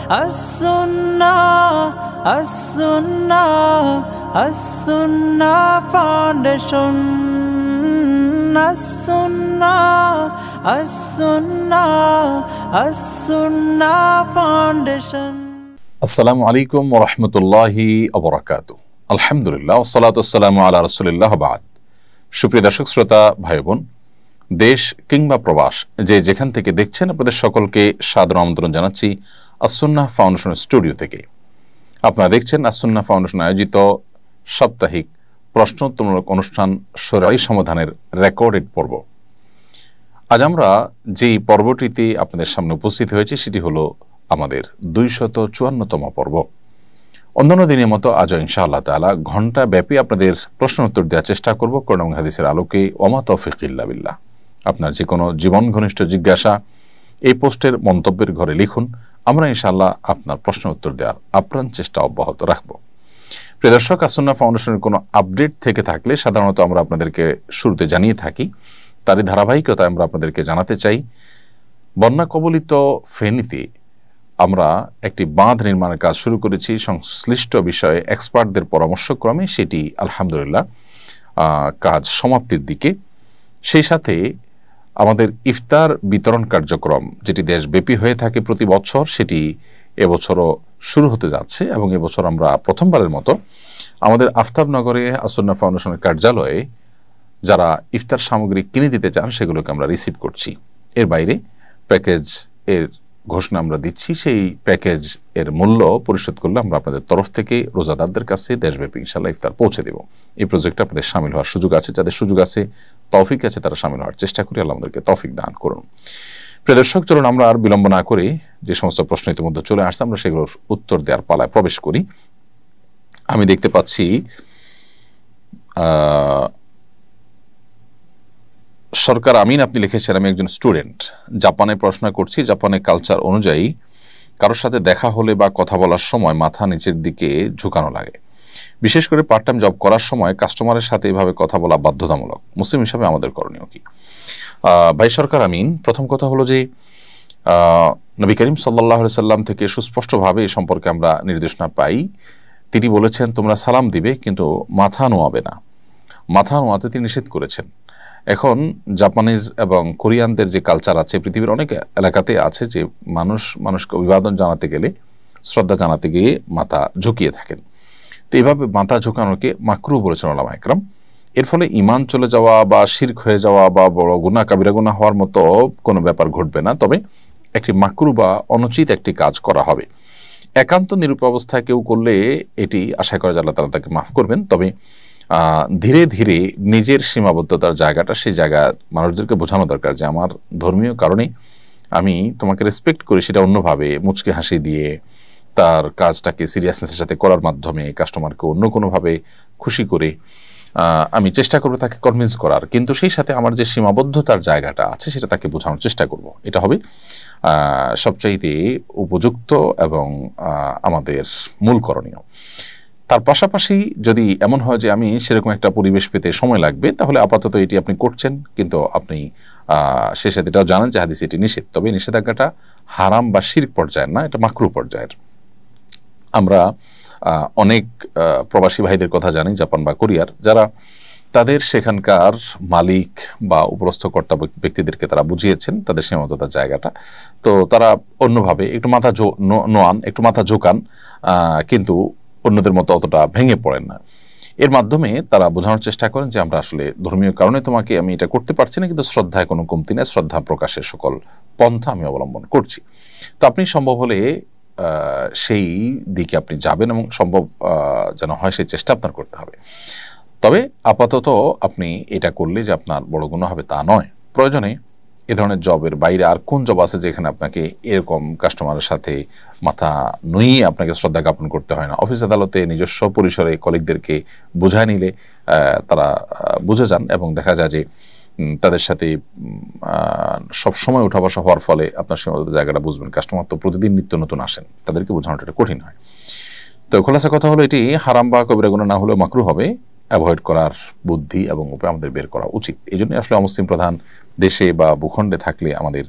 as-sunnah as-sunnah as-sunnah foundation as-sunnah as-sunnah as-sunnah foundation আসসালামু আলাইকুম ওয়া রাহমাতুল্লাহি ওয়া বারাকাতুহু আলহামদুলিল্লাহ ওয়াসসালাতু ওয়াসসালামু আলা রাসূলিল্লাহ ওয়া বা'দ সুপ্রিয় দর্শক শ্রোতা ভাই বোন দেশ কিংবা প্রবাস যে যেখান থেকে দেখছেন আপনাদের সকলকে সাদর আমন্ত্রণ জানাচ্ছি as-sunnah ফাউন্ডেশন স্টুডিও থেকে আপনারা দেখছেন as-sunnah ফাউন্ডেশন আয়োজিত সাপ্তাহিক প্রশ্নোত্তরমূলক অনুষ্ঠান শরঈ সমাধানের রেকর্ডেড পর্ব। আজ আমরা যেই পর্বটিতে আপনাদের সামনে উপস্থিত হয়েছি সেটি হলো আমাদের 254তম পর্ব। অন্যান্য দিনের মতো আজও ইনশাআল্লাহ তাআলা ঘণ্টা ব্যাপী আপনাদের প্রশ্ন উত্তর দেওয়ার চেষ্টা করব কোরআন এবং হাদিসের আলোকে। ওমা তৌফিক ইল্লা বিল্লাহ। আপনার যে কোনো জীবন ঘনিষ্ঠ জিজ্ঞাসা এই পোস্টের মন্তব্যের ঘরে লিখুন, আমরা ইনশাআল্লাহ আপনার প্রশ্ন উত্তর দেওয়ার আপ্রাণ চেষ্টা অব্যাহত রাখব। প্রিয় দর্শক, as-sunnah ফাউন্ডেশনের কোনো আপডেট থেকে থাকলে সাধারণত আমরা আপনাদেরকে শুরুতে জানিয়ে থাকি। তারই ধারাবাহিকতায় আমরা আপনাদেরকে জানাতে চাই, বন্যা কবলিত ফেনীতে আমরা একটি বাঁধ নির্মাণের কাজ শুরু করেছি সংশ্লিষ্ট বিষয়ে এক্সপার্টদের পরামর্শক্রমে। সেটি আলহামদুলিল্লাহ কাজ সমাপ্তির দিকে। সেই সাথে আমাদের ইফতার বিতরণ কার্যক্রম যেটি দেশব্যাপী হয়ে থাকে প্রতি বছর, সেটি এবছরও শুরু হতে যাচ্ছে এবং এবছর আমরা প্রথমবারের মতো আমাদের আফতাবনগরে as-sunnah ফাউন্ডেশনের কার্যালয়ে যারা ইফতার সামগ্রী কিনে দিতে চান সেগুলোকে আমরা রিসিভ করছি। এর বাইরে প্যাকেজ এর ঘোষণা আমরা দিচ্ছি, সেই প্যাকেজ এর মূল্য পরিশোধ করলে আমরা আপনাদের তরফ থেকে রোজাদারদের কাছে দেশব্যাপী ইনশাআল্লাহ ইফতার পৌঁছে দেব। এই প্রজেক্টে আপনাদের শামিল হওয়ার সুযোগ আছে, যাদের সুযোগ আছে তৌফিক আছে তারা শামিল হওয়ার চেষ্টা করি। আল্লাহ আমাদেরকে তৌফিক দান করুন। প্রিয় দর্শক, চলুন আমরা আর বিলম্ব না করে যে সমস্ত প্রশ্ন ইতিমধ্যে চলে আসছে আমরা সেগুলোর উত্তর দেওয়ার পালায় প্রবেশ করি। আমি দেখতে পাচ্ছি সরকার আমিন আপনি লিখেছেন, আমি একজন স্টুডেন্ট, জাপানে পড়াশোনা করছি। জাপানে কালচার অনুযায়ী কারোর সাথে দেখা হলে বা কথা বলার সময় মাথা নিচের দিকে ঝুঁকানো লাগে। বিশেষ করে পার্ট টাইম জব করার সময় কাস্টমারের সাথে এভাবে কথা বলা বাধ্যতামূলক। মুসলিম হিসাবে আমাদের করণীয় কি? ভাই সরকার আমিন, প্রথম কথা হলো যে নবী করিম সাল্লাল্লাহু আলাইহি সাল্লাম থেকে সুস্পষ্টভাবে এই সম্পর্কে আমরা নির্দেশনা পাই। তিনি বলেছেন তোমরা সালাম দিবে কিন্তু মাথা নোয়াবে না। মাথা নোয়াতে তিনি নিষেধ করেছেন। এখন জাপানিজ এবং কোরিয়ানদের যে কালচার আছে পৃথিবীর অনেক এলাকাতে আছে যে মানুষকে অভিবাদন জানাতে গেলে, শ্রদ্ধা জানাতে গিয়ে মাথা ঝুঁকিয়ে থাকেন। তো এইভাবে মাথা ঝুঁকানোকে মাকরুহ বলেছেন উলামা ইকরাম। এর ফলে ঈমান চলে যাওয়া বা শিরক হয়ে যাওয়া বা বড় গুনাহ কাবিরা গুনাহ হওয়ার মতো কোনো ব্যাপার ঘটবে না, তবে একটি মাকরুহ বা অনুচিত একটি কাজ করা হবে। একান্ত নিরূপ অবস্থায় কেউ করলে এটি আশা করা যায় আল্লাহ তাআলা তাকে মাফ করবেন। তবে ধীরে ধীরে নিজের সীমাবদ্ধতার জায়গাটা, সেই জায়গা মানুষদেরকে বোঝানো দরকার যে আমার ধর্মীয় কারণে আমি তোমাকে রেসপেক্ট করি, সেটা অন্যভাবে মুচকি হাসি দিয়ে তার কাজটাকে সিরিয়াসনেসের সাথে করার মাধ্যমে কাস্টমারকে অন্য কোনোভাবে খুশি করে আমি চেষ্টা করবো তাকে কনভিন্স করার, কিন্তু সেই সাথে আমার যে সীমাবদ্ধতার জায়গাটা আছে সেটা তাকে বোঝানোর চেষ্টা করব। এটা হবে সবচাইতে উপযুক্ত এবং আমাদের মূল করণীয়। তার পাশাপাশি যদি এমন হয় যে আমি সেরকম একটা পরিবেশ পেতে সময় লাগবে, তাহলে আপাতত এটি আপনি করছেন, কিন্তু আপনি সেই সাথে এটাও জানেন যে হাদিসে এটি নিষেধ। তবে নিষেধাজ্ঞাটা হারাম বা শিরক পর্যায়ের না, এটা মাকরুহ পর্যায়ের। আমরা অনেক প্রবাসী ভাইদের কথা জানি জাপান বা কোরিয়ার, যারা তাদের সেখানকার মালিক বা উপরস্থ কর্তা ব্যক্তিদেরকে তারা বুঝিয়েছেন তাদের সীমাবদ্ধতার জায়গাটা। তো তারা অন্যভাবে একটু মাথা নোয়ান, একটু মাথা ঝোঁকান, কিন্তু অন্যদের মতো অতটা ভেঙে পড়েন না। এর মাধ্যমে তারা বোঝানোর চেষ্টা করেন যে আমরা আসলে ধর্মীয় কারণে তোমাকে আমি এটা করতে পারছি না, কিন্তু শ্রদ্ধায় কোনো কমতি নেই, শ্রদ্ধা প্রকাশের সকল পন্থা আমি অবলম্বন করছি। তো আপনি সম্ভব হলে সেই দিকে আপনি যাবেন এবং সম্ভব যেন হয় সেই চেষ্টা আপনার করতে হবে। তবে আপাতত আপনি এটা করলে যে আপনার বড় গুনাহ হবে তা নয়। প্রয়োজনে এ ধরনের জবের বাইরে আর কোন জব আছে যেখানে আপনাকে এরকম কাস্টমারের সাথে মাথা নুইয়ে আপনাকে শ্রদ্ধা জ্ঞাপন করতে হয় না? অফিস আদালতে নিজস্ব পরিসরে কলিগদেরকে বোঝায় নিলে তারা বুঝে যান এবং দেখা যায় যে তাদের সাথে সবসময় উঠা বসা হওয়ার ফলে আপনার সীমাবদ্ধ জায়গাটা বুঝবেন। কাস্টমার তো প্রতিদিন নিত্য নতুন আসেন, তাদেরকে বোঝানোটা এটা কঠিন হয়। তো খোলাসা কথা হলো এটি হারাম বা কবিরা গুনাহ না হলেও মাকরুহ হবে। অ্যাভয়েড করার বুদ্ধি এবং উপায় আমাদের বের করা উচিত। এই জন্যই আসলে অমুসলিম প্রধান দেশে বা ভূখণ্ডে থাকলে আমাদের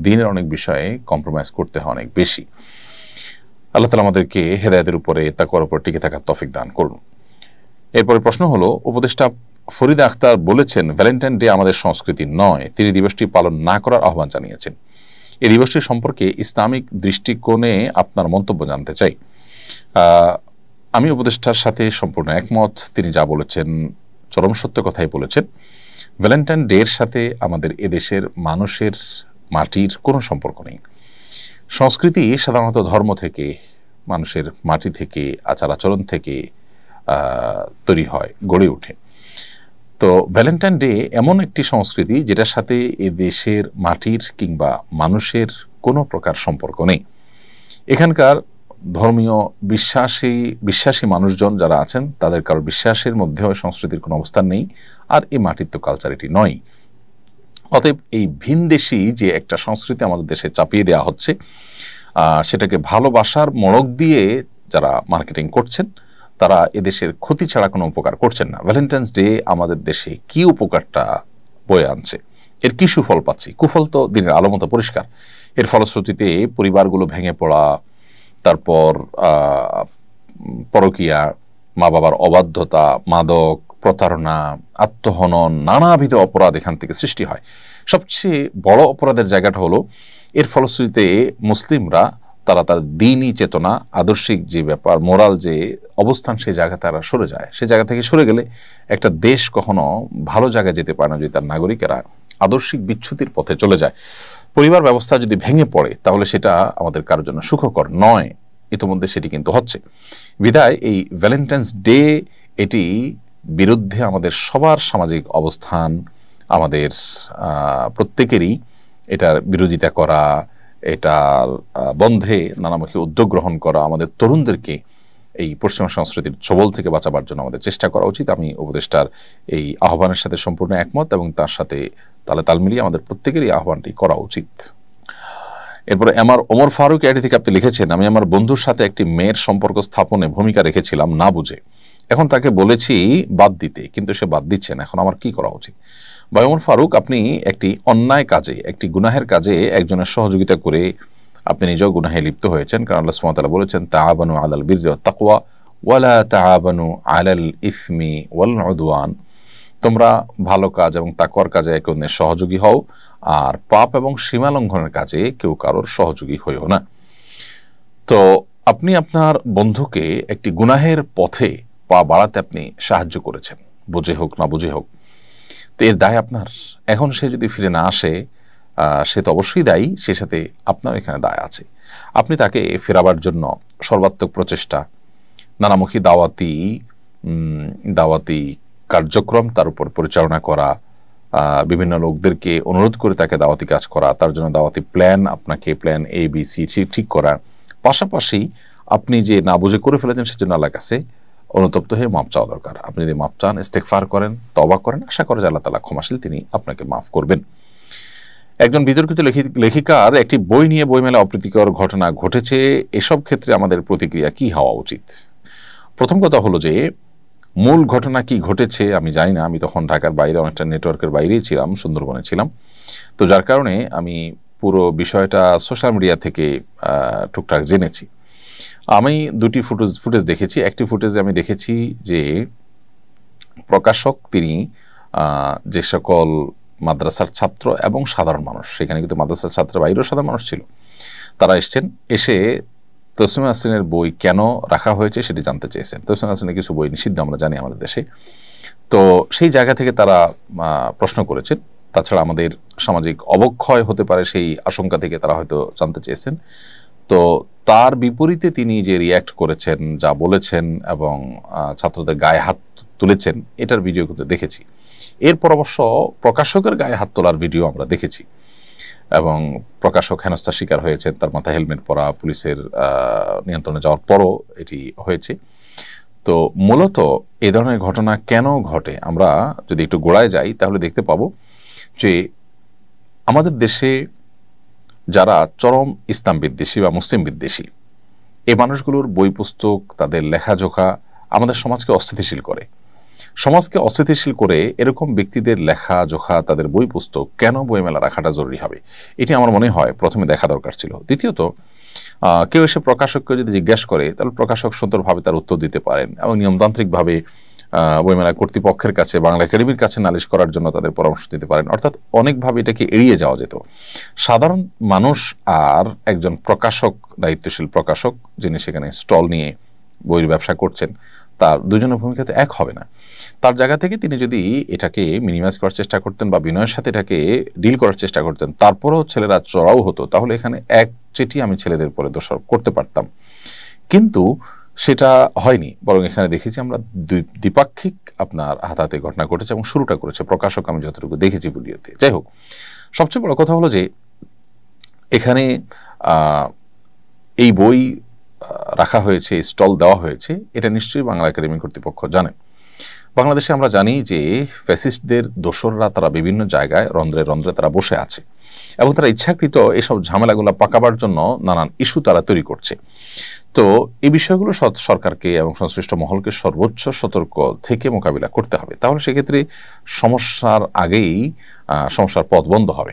দিনের অনেক বিষয়ে কম্প্রোমাইজ করতে হয় অনেক বেশি। আল্লাহ তাআলা আমাদেরকে হেদায়েতের উপরে তাকওয়ার উপর টিকে থাকার তৌফিক দান করুন। এরপরে প্রশ্ন হলো, উপদেষ্টা ফরিদা আক্তার বলেছেন ভ্যালেন্টাইন ডে আমাদের সংস্কৃতি নয়, তিনি দিবসটি পালন না করার আহ্বান জানিয়েছেন। এই দিবসটি সম্পর্কে ইসলামিক দৃষ্টিকোণে আপনার মন্তব্য জানতে চাই। আমি উপদেষ্টার সাথে সম্পূর্ণ একমত। তিনি যা বলেছেন চরম সত্য কথাই বলেছেন। ভ্যালেন্টাইন ডে এর সাথে আমাদের এদেশের মানুষের মাটির কোনো সম্পর্ক নেই। সংস্কৃতি সাধারণত ধর্ম থেকে, মানুষের মাটি থেকে, আচার আচরণ থেকে তৈরি হয়, গড়ে ওঠে। তো ভ্যালেন্টাইন ডে এমন একটি সংস্কৃতি যেটার সাথে এ দেশের মাটির কিংবা মানুষের কোনো প্রকার সম্পর্ক নেই। এখানকার ধর্মীয় বিশ্বাসী মানুষজন যারা আছেন তাদের কারো বিশ্বাসের মধ্যেও সংস্কৃতির কোনো অবস্থান নেই, আর এই মাটির তো কালচার এটি নয়। অতএব এই ভিনদেশী যে একটা সংস্কৃতি আমাদের দেশে চাপিয়ে দেওয়া হচ্ছে, সেটাকে ভালোবাসার মড়ক দিয়ে যারা মার্কেটিং করছেন তারা এদেশের ক্ষতি ছাড়া কোনো উপকার করছেন না। ভ্যালেন্টাইন্স ডে আমাদের দেশে কি উপকারটা বয়ে আনছে, এর কি সুফল পাচ্ছি? কুফল তো দিনের আলো মতো পরিষ্কার। এর ফলশ্রুতিতে পরিবারগুলো ভেঙে পড়া, তারপর পরকীয়া, মা বাবার অবাধ্যতা, মাদক, প্রতারণা, আত্মহনন, নানাবিধ অপরাধ এখান থেকে সৃষ্টি হয়। সবচেয়ে বড় অপরাধের জায়গাটা হলো এর ফলশ্রুতিতে মুসলিমরা তারা তার দ্বীনি চেতনা, আদর্শিক যে ব্যাপার, মোরাল যে অবস্থান, সেই জায়গায় তারা সরে যায়। সেই জায়গা থেকে সরে গেলে একটা দেশ কখনো ভালো জায়গায় যেতে পারে না যদি তার নাগরিকেরা আদর্শিক বিচ্যুতির পথে চলে যায়। পরিবার ব্যবস্থা যদি ভেঙে পড়ে তাহলে সেটা আমাদের কারোর জন্য সুখকর নয়। ইতিমধ্যে সেটি কিন্তু হচ্ছে। বিধায় এই ভ্যালেন্টাইন্স ডে এটি বিরুদ্ধে আমাদের সবার সামাজিক অবস্থান, আমাদের প্রত্যেকেরই এটার বিরোধিতা করা, এটার বন্ধে নানামুখী উদ্যোগ গ্রহণ করা, আমাদের তরুণদেরকে এই পশ্চিমা সংস্কৃতির ছোবল থেকে বাঁচাবার জন্য আমাদের চেষ্টা করা উচিত। আমি উপদেষ্টার এই আহ্বানের সাথে সম্পূর্ণ একমত এবং তার সাথে তালে তাল মিলিয়ে আমাদের প্রত্যেকেরই আহ্বানটি করা উচিত। এরপরে আমার ওমর ফারুক আইডি থেকে আপনি লিখেছেন, আমি আমার বন্ধুর সাথে একটি মেয়ের সম্পর্ক স্থাপনে ভূমিকা রেখেছিলাম না বুঝে। এখন তাকে বলেছি বাদ দিতে, কিন্তু সে বাদ দিচ্ছে না। এখন আমার কি করা উচিত? ভাই ওমর ফারুক, আপনি একটি অন্যায় কাজে, একটি গুনাহের কাজে একজনের সহযোগিতা করে আপনি নিজেও গুনাহে লিপ্ত হয়েছেন। কারণ আল্লাহ সুবহানাহু ওয়া তাআলা বলেছেন, তাআবানু আলাল বিররি ওয়াত তাকওয়া ওয়ালা তাআবানু আলাল ইসমি ওয়াল উদওয়ান। তোমরা ভালো কাজ এবং তাকওয়ার কাজে একে অন্যের সহযোগী হও, আর পাপ এবং সীমা লঙ্ঘনের কাজে কেউ কারোর সহযোগী হইও না। তো আপনি আপনার বন্ধুকে একটি গুনাহের পথে পা বাড়াতে আপনি সাহায্য করেছেন, বুঝে হোক না বুঝে হোক। তো এর দায় আপনার। এখন সে যদি ফিরে না আসে, সে তো অবশ্যই দায়ী, সে সাথে আপনার এখানে দায় আছে। আপনি তাকে ফেরাবার জন্য সর্বাত্মক প্রচেষ্টা, নানামুখী দাওয়াতি কার্যক্রম তার উপর পরিচালনা করা, বিভিন্ন লোকদেরকে অনুরোধ করে তাকে দাওয়াতি কাজ করা, তার জন্য দাওয়াতি প্ল্যান, আপনাকে প্ল্যান A B C ঠিক করা, পাশাপাশি আপনি যে না বুঝে করে ফেলেছেন সেজন্য আল্লাহর কাছে অনুতপ্ত হয়ে মাপ চাওয়া দরকার। আপনি যদি মাপ চান, ইস্তেগফার করেন, তওবা করেন, আশা করে যে আল্লাহ তাআলা ক্ষমাশীল, তিনি আপনাকে মাফ করবেন। একজন বিতর্কিত লেখিকার একটি বই নিয়ে বইমেলা অপ্রীতিকর ঘটনা ঘটেছে। এসব ক্ষেত্রে আমাদের প্রতিক্রিয়া কি হওয়া উচিত? প্রথম কথা হলো যে মূল ঘটনা কি ঘটেছে আমি জানি না। আমি তখন ঢাকার বাইরে, অনেকটা নেটওয়ার্কের বাইরেই ছিলাম, সুন্দরবনে ছিলাম। তো যার কারণে আমি পুরো বিষয়টা সোশ্যাল মিডিয়া থেকে টুকটাক জেনেছি। আমি দুটি ফুটেজ দেখেছি। একটি ফুটেজে আমি দেখেছি যে প্রকাশক তিনি যে সকল মাদ্রাসার ছাত্র এবং সাধারণ মানুষ, সেখানে কিন্তু মাদ্রাসার ছাত্রের বাইরেও সাধারণ মানুষ ছিল, তারা এসে তসলিমা নাসরিনের বই কেন রাখা হয়েছে সেটি জানতে চেয়েছেন। তসলিমা নাসরিনের কিছু বই নিষিদ্ধ আমরা জানি আমাদের দেশে। তো সেই জায়গা থেকে তারা প্রশ্ন করেছেন। তাছাড়া আমাদের সামাজিক অবক্ষয় হতে পারে সেই আশঙ্কা থেকে তারা হয়তো জানতে চেয়েছেন। তো তার বিপরীতে তিনি যে রিয়্যাক্ট করেছেন, যা বলেছেন এবং ছাত্রদের গায়ে হাত তুলেছেন, এটার ভিডিও কিন্তু দেখেছি। এরপর অবশ্য প্রকাশকের গায়ে হাত তোলার ভিডিও আমরা দেখেছি এবং প্রকাশক হেনস্থার শিকার হয়েছেন। তার মাথায় হেলমেট পরা, পুলিশের নিয়ন্ত্রণে যাওয়ার পরও এটি হয়েছে। তো মূলত এই ধরনের ঘটনা কেন ঘটে, আমরা যদি একটু গোড়ায় যাই তাহলে দেখতে পাবো যে আমাদের দেশে যারা চরম ইসলাম বিদ্বেষী বা মুসলিম বিদ্বেষী, এই মানুষগুলোর বই পুস্তক, তাদের লেখাজোখা আমাদের সমাজকে অস্থিতিশীল করে। সমাজকে অস্থিতিশীল করে এরকম ব্যক্তিদের লেখাজোখা, তাদের বই পুস্তক কেন বইমেলা রাখাটা জরুরি হবে, এটি আমার মনে হয় প্রথমে দেখা দরকার ছিল। দ্বিতীয়ত, কেউ এসে প্রকাশককে যদি জিজ্ঞেস করে তাহলে প্রকাশক সুন্দরভাবে তার উত্তর দিতে পারেন এবং নিয়মতান্ত্রিকভাবে বইমেলা কর্তৃপক্ষের কাছে বাংলা একাডেমির কাছে নালিশ করার জন্য তাদের পরামর্শ দিতে পারেন। অর্থাৎ অনেকভাবে এটাকে এড়িয়ে যাওয়া যেত। সাধারণ মানুষ আর একজন প্রকাশক, দায়িত্বশীল প্রকাশক যিনি সেখানে স্টল নিয়ে বইয়ের ব্যবসা করছেন, তার দুজনের ভূমিকা তো এক হবে না। তার জায়গা থেকে তিনি যদি এটাকে মিনিমাইজ করার চেষ্টা করতেন বা বিনয়ের সাথে এটাকে ডিল করার চেষ্টা করতেন, তারপরেও ছেলেরা চড়াও হতো, তাহলে এখানে এক চেটি আমি ছেলেদের পরে দোষারোপ করতে পারতাম। কিন্তু সেটা হয়নি, বরং এখানে দেখেছি আমরা দ্বিপাক্ষিক আপনার হাতাহাতি ঘটনা ঘটেছে এবং শুরুটা করেছে প্রকাশক, আমি যতটুকু দেখেছি ভিডিওতে। যাই হোক, সবচেয়ে বড় কথা হলো যে এখানে এই বই রাখা হয়েছে, স্টল দেওয়া হয়েছে, এটা নিশ্চয়ই বাংলা একাডেমি কর্তৃপক্ষ জানেন। বাংলাদেশে আমরা জানি যে ফ্যাসিস্টদের দোসররা তারা বিভিন্ন জায়গায় রন্ধ্রে রন্ধ্রে তারা বসে আছে এবং তারা ইচ্ছাকৃত এসব ঝামেলাগুলো পাকাবার জন্য নানান ইস্যু তারা তৈরি করছে। তো এই বিষয়গুলো সরকারকে এবং সংশ্লিষ্ট মহলকে সর্বোচ্চ সতর্ক থেকে মোকাবিলা করতে হবে। তাহলে সেক্ষেত্রে সমস্যার আগেই সমস্যার পথ বন্ধ হবে।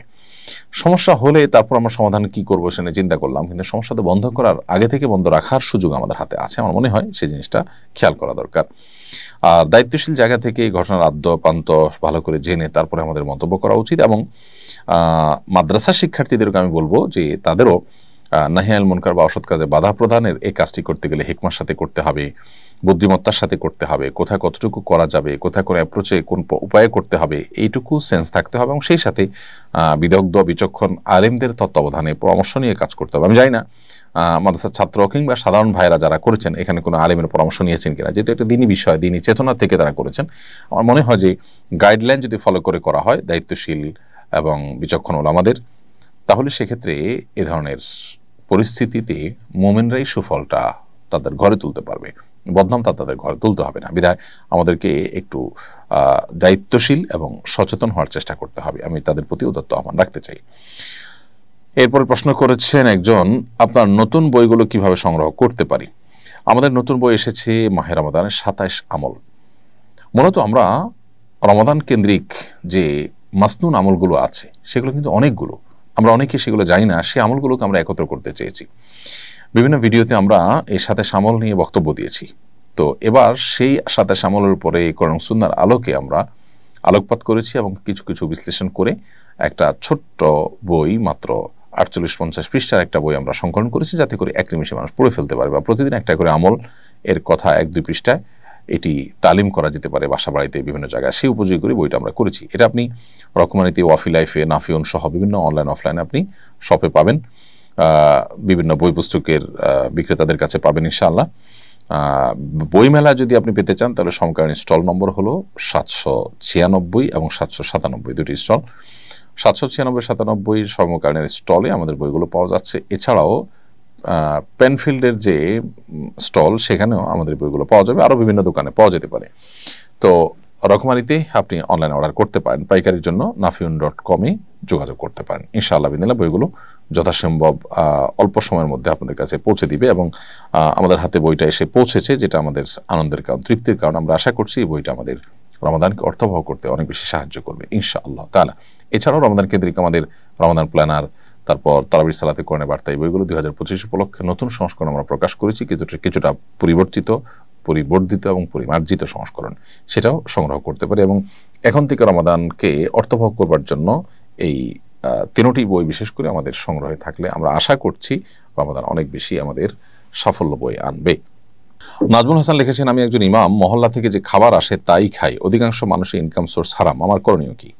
সমস্যা হলে তারপর আমরা সমাধান কি করবো সেটা চিন্তা করলাম, কিন্তু সমস্যাটা বন্ধ করার আগে থেকে বন্ধ রাখার সুযোগ আমাদের হাতে আছে। আমার মনে হয় সেই জিনিসটা খেয়াল করা দরকার। আর দায়িত্বশীল জায়গা থেকে এই ঘটনার আদ্য প্রান্ত ভালো করে জেনে তারপরে আমাদের মন্তব্য করা উচিত। এবং মাদ্রাসা শিক্ষার্থীদেরকে আমি বলবো যে তাদেরও নাহি আনিল মুনকার বা অসৎ কাজে বাধা প্রদানের এই কাজটি করতে গেলে হিকমার সাথে করতে হবে, বুদ্ধিমত্তার সাথে করতে হবে, কোথায় কতটুকু করা যাবে, কোথায় কোন অ্যাপ্রোচে কোন উপায়ে করতে হবে, এইটুকু সেন্স থাকতে হবে এবং সেই সাথে বিদগ্ধ বিচক্ষণ আলেমদের তত্ত্বাবধানে পরামর্শ নিয়ে কাজ করতে হবে। আমি জানি না মাদ্রাসার ছাত্র কিংবা সাধারণ ভাইরা যারা করেছেন এখানে কোনো আলেমের পরামর্শ নিয়েছেন কিনা, যেহেতু একটা দিনী বিষয়, দিনী চেতনা থেকে তারা করেছেন। আমার মনে হয় যে গাইডলাইন যদি ফলো করে করা হয় দায়িত্বশীল এবং বিচক্ষণ ওলামাদের, তাহলে সেক্ষেত্রে এ ধরনের পরিস্থিতিতে মুমিনরাই সুফলটা তাদের ঘরে তুলতে পারবে, বদনামটা তাদের ঘরে তুলতে হবে না। বিধায় আমাদেরকে একটু দায়িত্বশীল এবং সচেতন হওয়ার চেষ্টা করতে হবে। আমি তাদের প্রতি উদাত্ত আহ্বান রাখতে চাই। এরপরে প্রশ্ন করেছেন একজন, আপনার নতুন বইগুলো কিভাবে সংগ্রহ করতে পারি? আমাদের নতুন বই এসেছে মাহে রমাদানের 27 আমল। মূলত আমরা রমাদান কেন্দ্রিক যে মাসনুন আমলগুলো আছে সেগুলো কিন্তু অনেকগুলো, আমরা অনেকে সেগুলো জানি না, সেই আমলগুলোকে আমরা একত্র করতে চেয়েছি। বিভিন্ন ভিডিওতে আমরা এই 27 আমল নিয়ে বক্তব্য দিয়েছি। তো এবার সেই 27 আমলের উপরে কোরআন সুন্নাহর আলোকে আমরা আলোকপাত করেছি এবং কিছু কিছু বিশ্লেষণ করে একটা ছোট্ট বই, মাত্র 48-50 পৃষ্ঠার একটা বই আমরা সংকলন করেছি, যাতে করে এক নিমিষে মানুষ পড়ে ফেলতে পারে বা প্রতিদিন একটা করে আমল এর কথা 1-2 পৃষ্ঠায় এটি তালিম করা যেতে পারে বাসা বাড়িতে বিভিন্ন জায়গায়, সেই উপযোগী করে বইটা আমরা করেছি। এটা আপনি রকমারিতে, ওয়াফি লাইফে, নাফিউন সহ বিভিন্ন অনলাইন অফলাইনে আপনি শপে পাবেন, বিভিন্ন বই পুস্তকের বিক্রেতাদের কাছে পাবেন ইনশাআল্লাহ। বইমেলা যদি আপনি পেতে চান তাহলে সমকালীন স্টল নম্বর হলো 796 এবং 797, দুটি স্টল। 796-97 সমকালীনের স্টলে আমাদের বইগুলো পাওয়া যাচ্ছে। এছাড়াও পেনফিল্ডের যে স্টল সেখানেও আমাদের বইগুলো পাওয়া যাবে, আরও বিভিন্ন দোকানে পাওয়া যেতে পারে। তো রকমারিতে আপনি অনলাইন অর্ডার করতে পারেন, পাইকারির জন্য nafiun.com-এ যোগাযোগ করতে পারেন। ইনশাআল্লাহ বিদিনিল্লাহ বইগুলো যথাসম্ভব অল্প সময়ের মধ্যে আপনাদের কাছে পৌঁছে দিবে এবং আমাদের হাতে বইটা এসে পৌঁছেছে, যেটা আমাদের আনন্দের কারণ, তৃপ্তির কারণ। আমরা আশা করছি এই বইটা আমাদের রমাদানকে অর্থবহ করতে অনেক বেশি সাহায্য করবে ইনশাআল্লাহ তাআলা। এছাড়াও রমাদান কেন্দ্রিক আমাদের রমাদান প্ল্যানার, তারপর তারাবির সালাতে কোরআনের বার্তা, এই বইগুলো 2025 উপলক্ষে নতুন সংস্করণ আমরা প্রকাশ করেছি, কিছুটা পরিবর্ধিত এবং পরিমার্জিত সংস্করণ, সেটাও সংগ্রহ করতে পারে। এবং এখন থেকে রমাদানকে অর্থবহ করবার জন্য এই তিনটি বই বিশেষ করে আমাদের সংগ্রহে থাকলে আমরা আশা করছি রমাদান অনেক বেশি আমাদের সাফল্য বয়ে আনবে। নাজমুল হাসান লিখেছেন, আমি একজন ইমাম, মহল্লা থেকে যে খাবার আসে তাই খাই, অধিকাংশ মানুষের ইনকাম সোর্স হারাম, আমার করণীয় কি?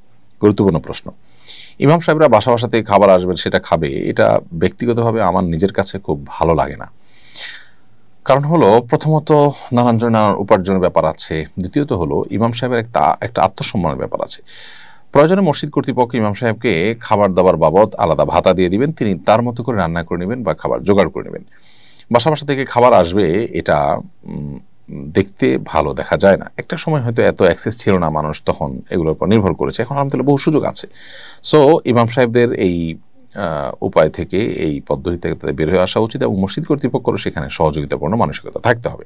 গুরুত্বপূর্ণ প্রশ্ন। ইমাম সাহেবরা বাসা বাসা থেকে খাবার আসবেন, সেটা খাবে, এটা ব্যক্তিগতভাবে আমার নিজের কাছে খুব ভালো লাগে না। কারণ হলো, প্রথমত নানান উপার্জনের ব্যাপার আছে, দ্বিতীয়ত হলো ইমাম সাহেবের একটা আত্মসম্মানের ব্যাপার আছে। প্রয়োজনে মসজিদ কর্তৃপক্ষ ইমাম সাহেবকে খাবার দাবার বাবদ আলাদা ভাতা দিয়ে দিবেন, তিনি তার মতো করে রান্না করে নেবেন বা খাবার জোগাড় করে নেবেন। বাসা বাসা থেকে খাবার আসবে, এটা দেখতে ভালো দেখা যায় না। একটা সময় হয়তো এত অ্যাক্সেস ছিল না, মানুষ তখন এগুলোর উপর নির্ভর করেছে, এখন আলহামদুলিল্লাহ বহু সুযোগ আছে। সো ইমাম সাহেবদের এই উপায় থেকে, এই পদ্ধতি থেকে তাদের বের হয়ে আসা উচিত এবং মসজিদ কর্তৃপক্ষেরও সেখানে সহযোগিতাপূর্ণ মানসিকতা থাকতে হবে।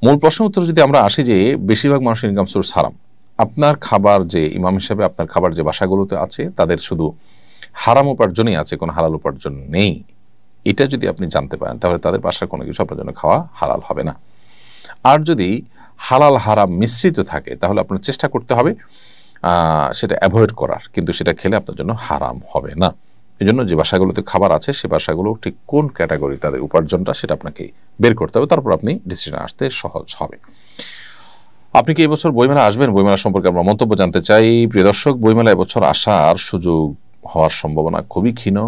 মূল প্রশ্ন উত্তর যদি আমরা আসি যে বেশিরভাগ মানুষের ইনকাম সোর্স হারাম, আপনার খাবার যে ইমাম হিসাবে আপনার খাবার যে বাসাগুলোতে আছে তাদের শুধু হারাম উপার্জনই আছে, কোনো হালাল উপার্জন নেই, এটা যদি আপনি জানতে পারেন তাহলে তাদের বাসার কোনো কিছু আপনার জন্য খাওয়া হালাল হবে না। আর যদি হালাল হারাম মিশ্রিত থাকে তাহলে আপনার চেষ্টা করতে হবে সেটা অ্যাভয়েড করার, কিন্তু সেটা খেলে আপনার জন্য হারাম হবে না। এই জন্য যে বাসাগুলোতে খাবার আছে সে বাসাগুলো ঠিক কোন ক্যাটাগরি তাদের উপার্জনটা সেটা আপনাকে বের করতে হবে, তারপর আপনি ডিসিশন আসতে সহজ হবে। আপনি কি এবছর বইমেলা আসবেন? বইমেলা সম্পর্কে আমরা মন্তব্য জানতে চাই। প্রিয় দর্শক, বইমেলা এবছর আসার সুযোগ হওয়ার সম্ভাবনা খুবই ক্ষীণ।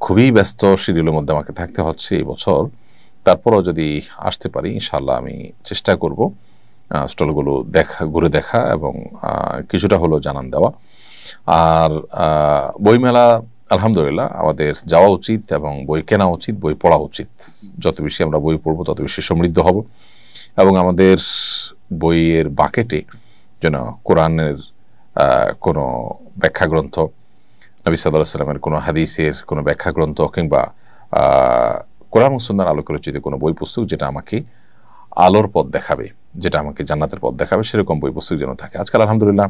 খুবই ব্যস্ত শিডিউলের মধ্যে আমাকে থাকতে হচ্ছে এই বছর। তারপরও যদি আসতে পারি ইনশাআল্লাহ আমি চেষ্টা করব স্টলগুলো ঘুরে দেখা এবং কিছুটা হলেও জানান দেওয়া। আর বইমেলা আলহামদুলিল্লাহ আমাদের যাওয়া উচিত এবং বই কেনা উচিত, বই পড়া উচিত। যত বেশি আমরা বই পড়ব তত বেশি সমৃদ্ধ হব এবং আমাদের বইয়ের বাকেটে যেন কোরআনের কোনো ব্যাখ্যা গ্রন্থ, নবী সাল্লাল্লাহু আলাইহি ওয়াসাল্লামের কোনো হাদিসের কোনো ব্যাখ্যা গ্রন্থ কিংবা কোরআন ও সুন্নাহর আলোকে রচিত কোনো বই পুস্তক যেটা আমাকে আলোর পথ দেখাবে, যেটা আমাকে জান্নাতের পথ দেখাবে, সেরকম বই পুস্তক যেন থাকে। আজকাল আলহামদুলিল্লাহ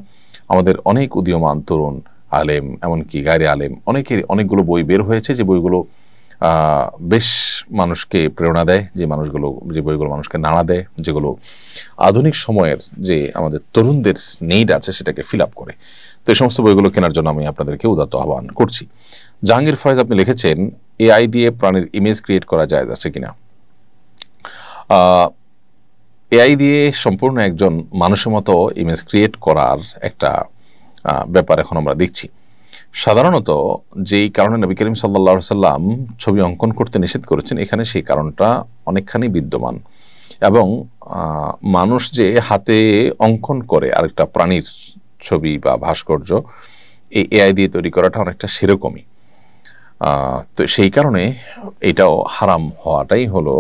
আমাদের অনেক উদীয়মান তরুণ আলেম, এমনকি গায়রে আলেম, অনেকগুলো বই বের হয়েছে যে বইগুলো বেশ মানুষকে প্রেরণা দেয়, যে বইগুলো মানুষকে নাড়া দেয়, যেগুলো আধুনিক সময়ের যে আমাদের তরুণদের নিড আছে সেটাকে ফিল আপ করে। তো এই সমস্ত বইগুলো কেনার জন্য আমি আপনাদেরকে উদাত্ত আহ্বান করছি। জাহাঙ্গীর ফয়েজ আপনি লিখেছেন, এআই দিয়ে প্রাণীর ইমেজ ক্রিয়েট করা যায় আছে কিনা? এআই দিয়ে সম্পূর্ণ একজন মানুষের মতো ইমেজ ক্রিয়েট করার একটা ব্যাপার এখন আমরা দেখছি। সাধারণত যেই কারণে নবী করিম সাল্লাল্লাহু আলাইহি সাল্লাম ছবি অঙ্কন করতে নিষেধ করেছেন, এখানে সেই কারণটা অনেকখানি বিদ্যমান। এবং মানুষ যে হাতে অঙ্কন করে আরেকটা প্রাণীর ছবি বা ভাস্কর্য, এই এআই দিয়ে তৈরি করাটা অনেকটা সেরকমই। তো সেই কারণে এটাও হারাম হওয়াটাই হলো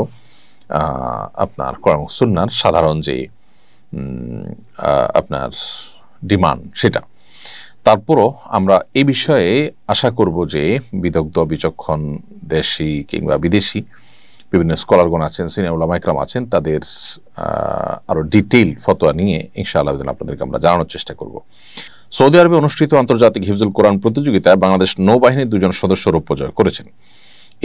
আপনার কোরআন ও সুন্নাহর সাধারণ যে আপনার ডিমান্ড সেটা। তারপরও আমরা এই বিষয়ে আশা করব যে বিদগ্ধ বিচক্ষণ দেশি কিংবা বিদেশি বিভিন্ন স্কলারগণ আছেন, সিনিয়র উলামা ইকরাম আছেন, তাদের আরও ডিটেইল ফতোয়া নিয়ে ইনশাআল্লাহ আপনাদেরকে আমরা জানানোর চেষ্টা করব। সৌদি আরবে অনুষ্ঠিত আন্তর্জাতিক হিফজুল কোরআন প্রতিযোগিতায় বাংলাদেশ নৌবাহিনীর 2 জন সদস্য রৌপ্য জয় করেছেন।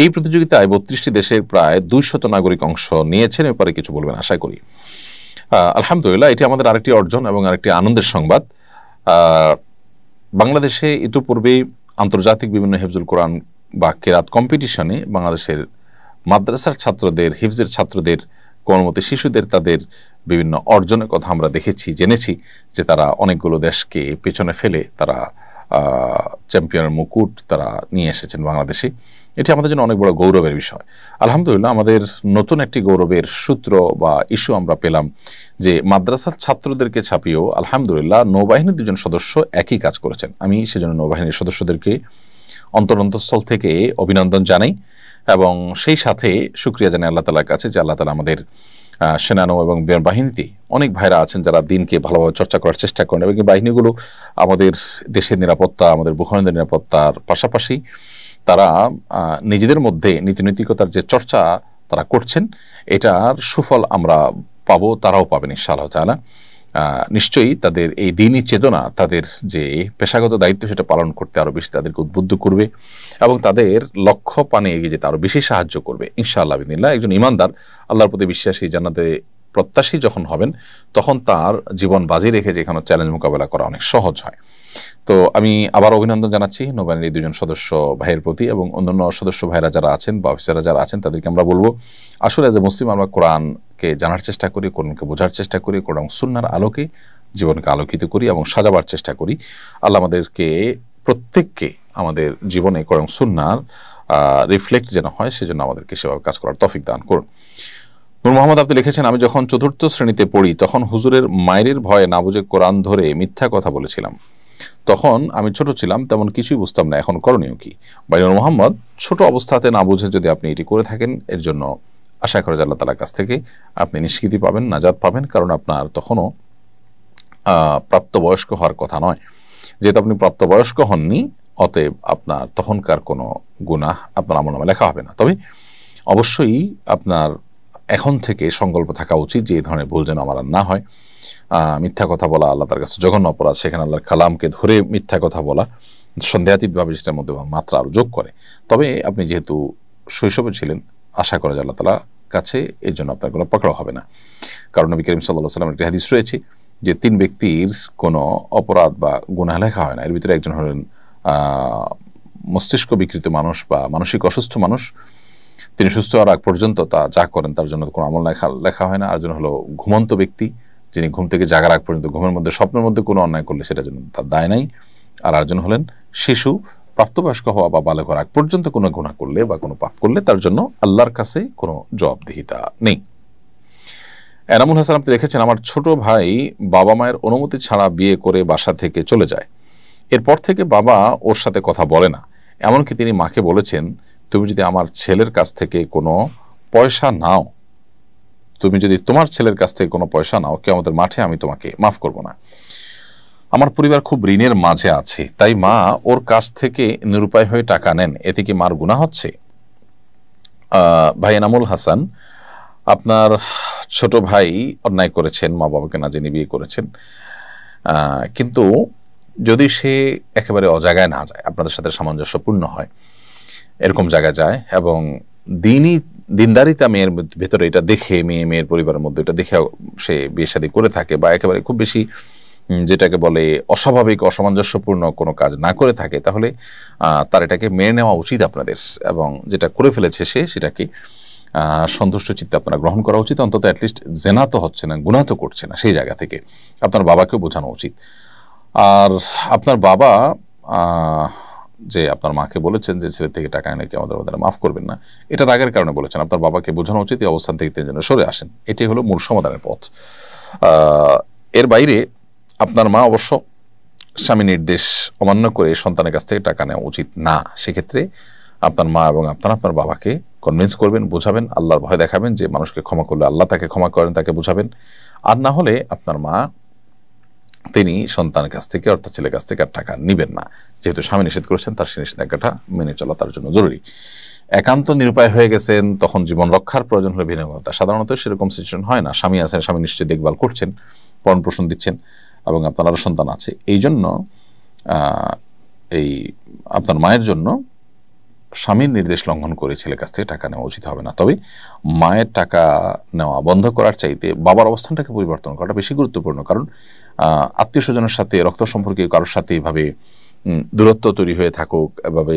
এই প্রতিযোগিতায় 32টি দেশের প্রায় 200 নাগরিক অংশ নিয়েছেন। এরপরে কিছু বলবেন আশা করি। আলহামদুলিল্লাহ, এটি আমাদের আরেকটি অর্জন এবং আরেকটি আনন্দের সংবাদ। বাংলাদেশে ইতিপূর্বে আন্তর্জাতিক বিভিন্ন হিফজুল কোরআন বা কেরাত কম্পিটিশনে বাংলাদেশের মাদ্রাসার ছাত্রদের, হিফজের ছাত্রদের, কোনমতে শিশুদের তাদের বিভিন্ন অর্জনের কথা আমরা দেখেছি, জেনেছি যে তারা অনেকগুলো দেশকে পেছনে ফেলে তারা চ্যাম্পিয়নের মুকুট তারা নিয়ে এসেছেন বাংলাদেশে। এটি আমাদের জন্য অনেক বড় গৌরবের বিষয়। আলহামদুলিল্লাহ, আমাদের নতুন একটি গৌরবের সূত্র বা ইস্যু আমরা পেলাম যে মাদ্রাসার ছাত্রদেরকে ছাপিয়েও আলহামদুলিল্লাহ নৌবাহিনীর 2 জন সদস্য একই কাজ করেছেন। আমি সেজন্য নৌবাহিনীর সদস্যদেরকে অন্তরস্থল থেকে অভিনন্দন জানাই এবং সেই সাথে শুকরিয়া জানাই আল্লাহ তাআলার কাছে যে আল্লাহ তাআলা আমাদের সেনানৌ এবং বিমান বাহিনীতে অনেক ভাইরা আছেন যারা দিনকে ভালোভাবে চর্চা করার চেষ্টা করেন এবং এই বাহিনীগুলো আমাদের দেশের নিরাপত্তা, আমাদের ভূখণ্ডের নিরাপত্তার পাশাপাশি তারা নিজেদের মধ্যে নীতিনৈতিকতার যে চর্চা তারা করছেন, এটার সুফল আমরা পাবো, তারাও পাবেন ইনশাআল্লাহ তাআলা। নিশ্চয়ই তাদের এই দ্বীনি চেতনা, তাদের যে পেশাগত দায়িত্ব সেটা পালন করতে আরও বেশি তাদেরকে উদ্বুদ্ধ করবে এবং তাদের লক্ষ্য পানে এগিয়ে যেতে আরও বেশি সাহায্য করবে ইনশাআল্লাহ বিদিনিল্লাহ। একজন ইমানদার, আল্লাহর প্রতি বিশ্বাসী, জান্নাতে প্রত্যাশী যখন হবেন তখন তার জীবন বাজি রেখে যেখানে চ্যালেঞ্জ মোকাবেলা করা অনেক সহজ হয়। তো আমি আবার অভিনন্দন জানাচ্ছি নৌবাহিনীর 2 জন সদস্য ভাইয়ের প্রতি এবং অন্যান্য সদস্য ভাইরা যারা আছেন বা অফিসাররা যারা আছেন তাদেরকে আমরা বলবো, আসলে এজ এ মুসলিম আমরা কোরআনকে জানার চেষ্টা করি, কোরআনকে বোঝার চেষ্টা করি, কোরআন সুন্নাহর আলোকে জীবনকে আলোকিত করি এবং সাজাবার চেষ্টা করি। আল্লাহ আমাদেরকে প্রত্যেককে আমাদের জীবনে কোরআন সুন্নাহর রিফ্লেক্ট যেন হয় সেজন্য আমাদেরকে সেভাবে কাজ করার তৌফিক দান করুন। নূর মোহাম্মদ আপনি লিখেছেন, আমি যখন 4র্থ শ্রেণীতে পড়ি তখন হুজুরের মায়ের ভয়ে না বুঝে কোরআন ধরে মিথ্যা কথা বলেছিলাম। তখন আমি ছোট ছিলাম, তেমন কিছুই বুঝতাম না, এখন করণীয় কি? নূর মোহাম্মদ, ছোট অবস্থাতে না বুঝে যদি আপনি এটি করে থাকেন এর জন্য আশা করা যায় আল্লাহ তাআলার কাছ থেকে আপনি নিষ্কৃতি পাবেন, নাজাত পাবেন, কারণ আপনার তখনও প্রাপ্তবয়স্ক হওয়ার কথা নয়। যেহেতু আপনি প্রাপ্তবয়স্ক হননি, অতএব আপনার তখনকার কোনো গুনাহ আপনার আমলনামায় লেখা হবে না। তবে অবশ্যই আপনার এখন থেকে সংকল্প থাকা উচিত যে এই ধরনের ভুল যেন আমার আর না হয়। মিথ্যা কথা বলা আল্লাহ তার কাছে জঘন্য অপরাধ, সেখানে আল্লাহর কালামকে ধরে মিথ্যা কথা বলা সন্দেহাতীতভাবে সেটার মধ্যে মাত্রা আরও যোগ করে। তবে আপনি যেহেতু শৈশবে ছিলেন, আশা করা যায় আল্লাহ তাআলা কাছে এর জন্য আপনার কোনো পাকড়াও হবে না। কারণ নবী করিম সাল্লাল্লাহু আলাইহি ওয়াসাল্লামের একটি হাদিস রয়েছে যে 3 ব্যক্তির কোনো অপরাধ বা গুনাহ লেখা হয় না। এর ভিতরে একজন হলেন মস্তিষ্ক বিকৃত মানুষ বা মানসিক অসুস্থ মানুষ, তিনি সুস্থ হওয়ার আগ পর্যন্ত তা যা করেন তার জন্য কোনো আমল লেখা হয় না। আরেকজন হলো ঘুমন্ত ব্যক্তি, যিনি ঘুম থেকে জাগার আগ পর্যন্ত ঘুমের মধ্যে স্বপ্নের মধ্যে কোনো অন্যায় করলে সেটার জন্য তার দায় নাই। আর আরেকজন হলেন শিশু, প্রাপ্তবয়স্ক হওয়া বা বালক হওয়ার আগ পর্যন্ত কোনো গুনাহ করলে বা কোনো পাপ করলে তার জন্য আল্লাহর কাছে কোনো জবাবদিহিতা নেই। এনামুল হাসান, আপনি দেখেছেন আমার ছোট ভাই বাবা মায়ের অনুমতি ছাড়া বিয়ে করে বাসা থেকে চলে যায়। এরপর থেকে বাবা ওর সাথে কথা বলে না। এমনকি তিনি মাকে বলেছেন, তুমি যদি আমার ছেলের কাছ থেকে কোনো পয়সা নাও, তুমি যদি তোমার ছেলের কাছ থেকে কোনো পয়সা নাও, কিয়ামতের মাঠে আমি তোমাকে মাফ করব না। আমার পরিবার খুব ঋণের মাঝে আছে, তাই মা ওর কাছ থেকে নিরুপায় হয়ে টাকা নেন, এতে কি মার গুনাহ হচ্ছে? ভাই এনামুল হাসান, আপনার ছোট ভাই অন্যায় করেছেন, মা বাবাকে না জেনে বিয়ে করেছেন, কিন্তু যদি সে একেবারে অজায়গায় না যায়, আপনাদের সাথে সামঞ্জস্যপূর্ণ হয়, এরকম জায়গায় যায় এবং দিনদারিতা মেয়ের ভেতরে এটা দেখে, মেয়ের পরিবারের মধ্যে এটা দেখে সে বিয়ে শাদী করে থাকে, বা একেবারে খুব বেশি যেটাকে বলে অস্বাভাবিক অসামঞ্জস্যপূর্ণ কোনো কাজ না করে থাকে, তাহলে তার এটাকে মেনে নেওয়া উচিত আপনাদের, এবং যেটা করে ফেলেছে সে সেটাকে সন্তুষ্ট চিত্তে আপনারা গ্রহণ করা উচিত। অন্তত অ্যাটলিস্ট জেনা তো হচ্ছে না, গুনাহ তো করছে না, সেই জায়গা থেকে আপনার বাবাকেও বোঝানো উচিত। আর আপনার বাবা যে আপনার মাকে বলেছেন যে ছেলে থেকে টাকা এনে কি আমাদের মাফ করবেন না, এটা রাগের কারণে বলেছেন। আপনার বাবাকে বোঝানো উচিত এই অবস্থান থেকে তিনি যেন সরে আসেন, এটি হলো মূল সমাধানের পথ। এর বাইরে আপনার মা অবশ্য স্বামী নির্দেশ অমান্য করে সন্তানের কাছ থেকে টাকা নেওয়া উচিত না। সেক্ষেত্রে আপনার মা এবং আপনার বাবাকে কনভিন্স করবেন, বোঝাবেন, আল্লাহর ভয় দেখাবেন যে মানুষকে ক্ষমা করলে আল্লাহ তাকে ক্ষমা করেন, তাকে বোঝাবেন। আর না হলে আপনার মা তিনি সন্তানের কাছ থেকে অর্থাৎ ছেলের কাছ থেকে আর টাকা নিবেন না। যেহেতু স্বামী নিষেধ করেছেন, তার সেই নিষেধাজ্ঞাটা মেনে চলা তার জন্য জরুরি। একান্ত নিরুপায় হয়ে গেছেন, তখন জীবন রক্ষার প্রয়োজন হলে ভিন্নতা। সাধারণত সেরকম সিচুয়েশন হয় না। স্বামী আছেন, স্বামী নিশ্চয়ই দেখভাল করছেন, ভরণ পোষণ দিচ্ছেন, এবং আপনার আরও সন্তান আছে। এই জন্য এই আপনার মায়ের জন্য স্বামীর নির্দেশ লঙ্ঘন করে ছেলের কাছ থেকে টাকা নেওয়া উচিত হবে না। তবে মায়ের টাকা নেওয়া বন্ধ করার চাইতে বাবার অবস্থানটাকে পরিবর্তন করাটা বেশি গুরুত্বপূর্ণ। কারণ আত্মীয় স্বজনের সাথে, রক্ত সম্পর্কে কারোর সাথে এভাবে দূরত্ব তৈরি হয়ে থাকুক, এভাবে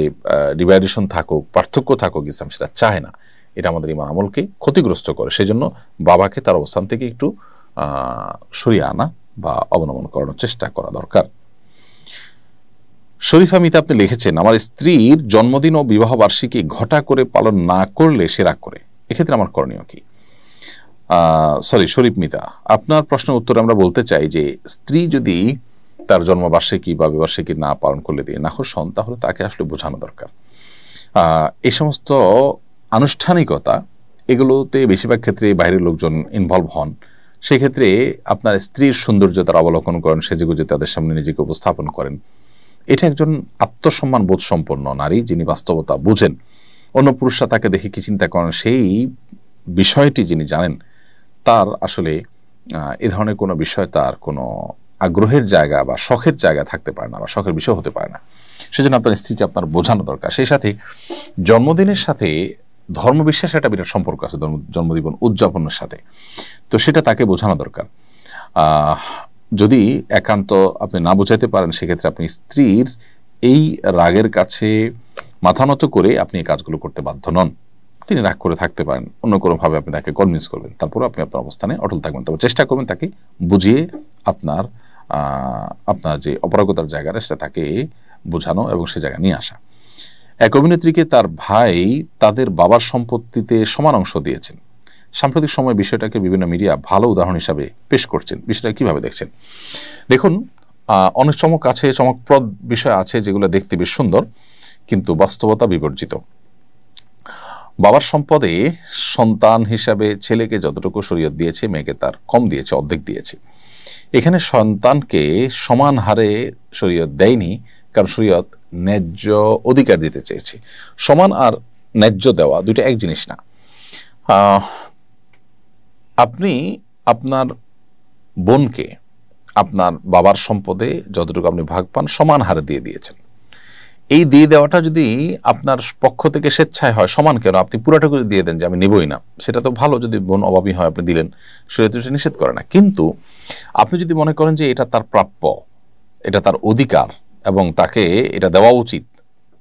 ডিভাইডেশন থাকুক, পার্থক্য থাকুক, ইসলাম সেটা চায় না। এটা আমাদের ইমান আমলকে ক্ষতিগ্রস্ত করে। সেই জন্য বাবাকে তার অবস্থান থেকে একটু সরিয়ে আনা বা অবনমন করানোর চেষ্টা করা দরকার। শরীফা মিতা, আপনি লিখেছেন আমার স্ত্রীর জন্মদিন ও বিবাহ বার্ষিকী ঘটা করে পালন না করলে সে রাগ করে, এক্ষেত্রে আমার করণীয় কি? শরীফ মিতা, আপনার প্রশ্নের উত্তরে আমরা বলতে চাই যে স্ত্রী যদি তার জন্মবার্ষিকী বা বিবার্ষিকী না পালন করলে দিয়ে নাখোশ হন, তাহলে তাকে আসলে বোঝানো দরকার। এই সমস্ত আনুষ্ঠানিকতা এগুলোতে বেশিরভাগ ক্ষেত্রে বাইরের লোকজন ইনভলভ হন। সেক্ষেত্রে আপনার স্ত্রীর সৌন্দর্য তারা অবলোকন করেন, সেজেগুজে তাদের সামনে নিজেকে উপস্থাপন করেন। এটা একজন আত্মসম্মান বোধ সম্পন্ন নারী, যিনি বাস্তবতা বুঝেন। অন্য পুরুষরা তাকে দেখে কি চিন্তা করেন সেই বিষয়টি যিনি জানেন, তার আসলে এ ধরনের কোনো বিষয় তার কোনো আগ্রহের জায়গা বা শখের জায়গা থাকতে পারে না, বা শখের বিষয় হতে পারে না। সেজন্য আপনার স্ত্রীকে আপনার বোঝানো দরকার। সেই সাথে জন্মদিনের সাথে ধর্মবিশ্বাসের একটা বিরাট সম্পর্ক আছে, জন্মদিন উদযাপনের সাথে, তো সেটা তাকে বোঝানো দরকার। যদি একান্ত আপনি না বোঝাইতে পারেন, সেক্ষেত্রে আপনি স্ত্রীর এই রাগের কাছে মাথা নত করে আপনি এই কাজগুলো করতে বাধ্য নন। তিনি রাগ করে থাকতে পারেন, অন্য কোনোভাবে আপনি তাকে কনভিন্স করবেন, তারপরে আপনি আপনার অবস্থানে অটল থাকবেন। তবে চেষ্টা করবেন তাকে বুঝিয়ে আপনার যে অপারগতার জায়গাটা সেটা তাকে বোঝানো এবং সে জায়গায় নিয়ে আসা। এক অভিনেত্রীকে তার ভাই তাদের বাবার সম্পত্তিতে সমান অংশ দিয়েছেন। সাম্প্রতিক সময় বিষয়টাকে বিভিন্ন মিডিয়া ভালো উদাহরণ হিসাবে পেশ করছেন। বিষয়টা কিভাবে দেখছেন? দেখুন, অনেক চমকপ্রদ বিষয় আছে যেগুলো দেখতে বেশ সুন্দর, কিন্তু বাস্তবতা বিবর্জিত। বাবার সম্পদে সন্তান হিসাবে ছেলেকে যতটুকু শরীয়ত দিয়েছে, মেয়েকে তার কম দিয়েছে, অর্ধেক দিয়েছে। এখানে সন্তানকে সমান হারে শরীয়ত দেয়নি, কারণ শরীয়ত ন্যায্য অধিকার দিতে চেয়েছে। সমান আর ন্যায্য দেওয়া দুইটা এক জিনিস না। আপনি আপনার বোনকে আপনার বাবার সম্পদে যতটুকু আপনি ভাগ পান সমান হারে দিয়ে দিয়েছেন, এই দিয়ে দেওয়াটা যদি আপনার পক্ষ থেকে স্বেচ্ছায় হয়, সমান কেন, আপনি পুরাটুকু দিয়ে দেন যে আমি নেবই না, সেটা তো ভালো। যদি বোন অভাবী হয় আপনি দিলেন, শরীয়ত সেটা নিষেধ করে না। কিন্তু আপনি যদি মনে করেন যে এটা তার প্রাপ্য, এটা তার অধিকার এবং তাকে এটা দেওয়া উচিত,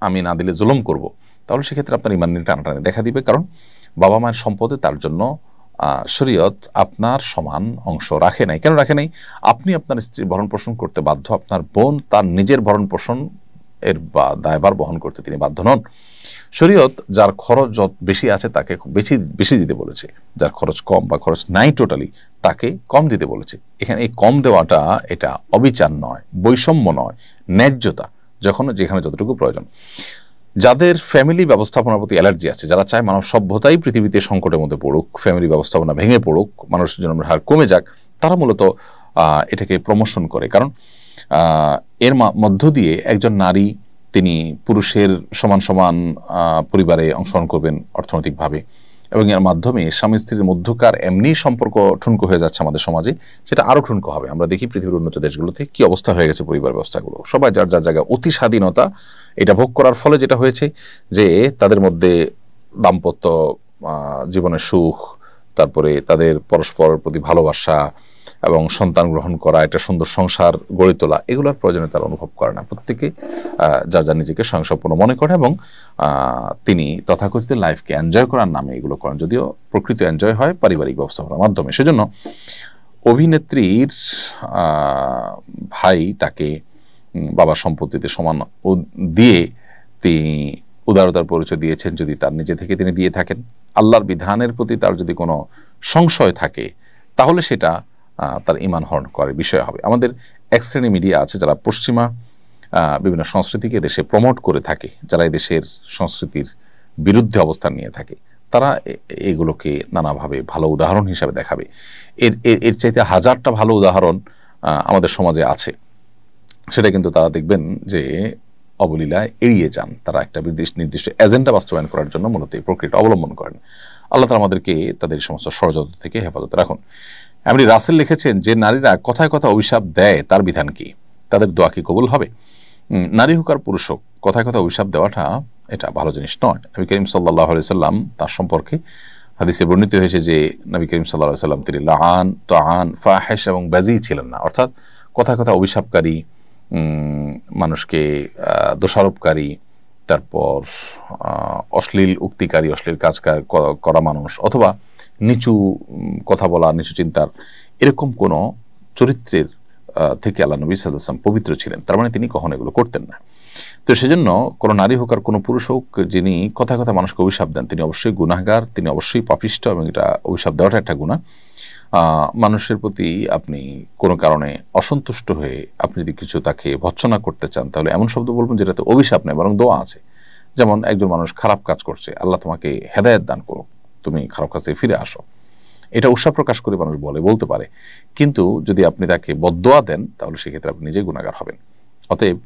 আমি না দিলে জুলুম করব, তাহলে সেক্ষেত্রে আপনার ইমান নিয়ে টানাটানি দেখা দিবে। কারণ বাবা মায়ের সম্পদে তার জন্য শরীয়ত আপনার সমান অংশ রাখে নাই। কেন রাখে নাই? আপনি আপনার স্ত্রীর ভরণ পোষণ করতে বাধ্য, আপনার বোন তার নিজের ভরণ পোষণ এর দায়ভার বহন করতে তিনি বাধ্য নন। শরীয়ত যার খরচ যত বেশি আছে তাকে বেশি বেশি দিতে বলেছে, যার খরচ কম বা খরচ নাই টোটালি তাকে কম দিতে বলেছে। এখানে এই কম দেওয়াটা এটা অবিচার নয়, বৈষম্য নয়, ন্যায্যতা, যেখানে যতটুকু প্রয়োজন। যাদের ফ্যামিলি ব্যবস্থাপনার প্রতি অ্যালার্জি আছে, যারা চায় মানব সভ্যতাই পৃথিবীতে সংকটের মধ্যে পড়ুক, ফ্যামিলি ব্যবস্থাপনা ভেঙে পড়ুক, মানুষের জন্মের হার কমে যাক, তারা মূলত এটাকে প্রমোশন করে। কারণ এর মধ্য দিয়ে একজন নারী তিনি পুরুষের সমান সমান পরিবারে অংশগ্রহণ করবেন অর্থনৈতিকভাবে, এবং এর মাধ্যমে স্বামী স্ত্রীর মধ্যকার এমনি সম্পর্ক ঠুনকো হয়ে যাচ্ছে আমাদের সমাজে, সেটা আরও ঠুনকো হবে। আমরা দেখি পৃথিবীর উন্নত দেশগুলোতে কি অবস্থা হয়ে গেছে পরিবার ব্যবস্থাগুলো। সবাই যার যার জায়গায় অতি স্বাধীনতা, এটা ভোগ করার ফলে যেটা হয়েছে যে তাদের মধ্যে দাম্পত্য জীবনের সুখ, তারপরে তাদের পরস্পরের প্রতি ভালোবাসা এবং সন্তান গ্রহণ করা, একটা সুন্দর সংসার গড়ে তোলা, এগুলোর প্রয়োজনে তারা অনুভব করে না। প্রত্যেকে যার যার নিজেকে স্বয়ংসম্পূর্ণ মনে করে এবং তিনি তথাকথিত লাইফকে এনজয় করার নামে এগুলো করেন, যদিও প্রকৃত এনজয় হয় পারিবারিক ব্যবস্থাপনার মাধ্যমে। সেজন্য অভিনেত্রীর ভাই তাকে বাবার সম্পত্তিতে সমান দিয়ে তিনি উদারতার পরিচয় দিয়েছেন। যদি তার নিজে থেকে তিনি দিয়ে থাকেন, আল্লাহর বিধানের প্রতি তার যদি কোনো সংশয় থাকে, তাহলে সেটা তার ঈমান হরণ করার বিষয় হবে। আমাদের এক শ্রেণী মিডিয়া আছে যারা পশ্চিমা বিভিন্ন সংস্কৃতিকে দেশে প্রমোট করে থাকে, যারা এই দেশের সংস্কৃতির বিরুদ্ধে অবস্থান নিয়ে থাকে, তারা এগুলোকে নানাভাবে ভালো উদাহরণ হিসাবে দেখাবে। এর চাইতে হাজারটা ভালো উদাহরণ আমাদের সমাজে আছে। সেটা কিন্তু তারা দেখবেন যে অবলীলায় এড়িয়ে যান। তারা একটা নির্দিষ্ট এজেন্ডা বাস্তবায়ন করার জন্য মূলত এই প্রক্রিয়াটা অবলম্বন করেন। আল্লাহ তাআলা আমাদেরকে তাদের সমস্ত ষড়যন্ত্র থেকে হেফাজতে রাখুন। এমনি রাসেল লিখেছেন যে নারীরা কথায় কথা অভিশাপ দেয়, তার বিধান কি? তাদের দোয়া কি কবুল হবে? নারী হোক আর পুরুষ হোক, কথায় কথা অভিশাপ দেওয়াটা এটা ভালো জিনিস নয়। নবী করিম সাল্লাল্লাহু আলাইহি সাল্লাম তার সম্পর্কে হাদিসে বর্ণিত হয়েছে যে নবী করিম সাল্লাল্লাহু আলাইহি সাল্লাম তিনি লাআন, তাআন, ফাহিশ এবং বাযী ছিলেন না। অর্থাৎ কথায় কথা অভিশাপকারী, মানুষকে দোষারোপকারী, তারপর অশ্লীল উক্তিকারী, অশ্লীল কাজ করা মানুষ, অথবা নিচু কথা বলা, নিচু চিন্তার, এরকম কোনো চরিত্রের থেকে আল্লাহ নবী সাল্লাল্লাহু আলাইহি ওয়াসাল্লাম পবিত্র ছিলেন। তার মানে তিনি কখনো এগুলো করতেন না। তো সেজন্য কোনো নারী হোক আর কোনো পুরুষ হোক, যিনি কথায় কথা মানুষকে অভিশাপ দেন, তিনি অবশ্যই গুনাহগার, তিনি অবশ্যই পাপিষ্ঠ, এবং এটা অভিশাপ দেওয়াটা একটা গুনাহ। মানুষের প্রতি আপনি কোনো কারণে অসন্তুষ্ট হয়ে আপনি যদি কিছু তাকে ভৎসনা করতে চান, তাহলে এমন শব্দ বলবেন যেটাতে অভিশাপ নেই বরং দোয়া আছে। যেমন একজন মানুষ খারাপ কাজ করছে, আল্লাহ তোমাকে হেদায়েত দান করুক, তুমি খারাপ কাজ থেকে ফিরে আসো, এটা উৎসাহ প্রকাশ করে মানুষ বলতে পারে। কিন্তু যদি আপনি তাকে বদদোয়া দেন, তাহলে সেক্ষেত্রে আপনি নিজে গুনাহগার হবেন। অতএব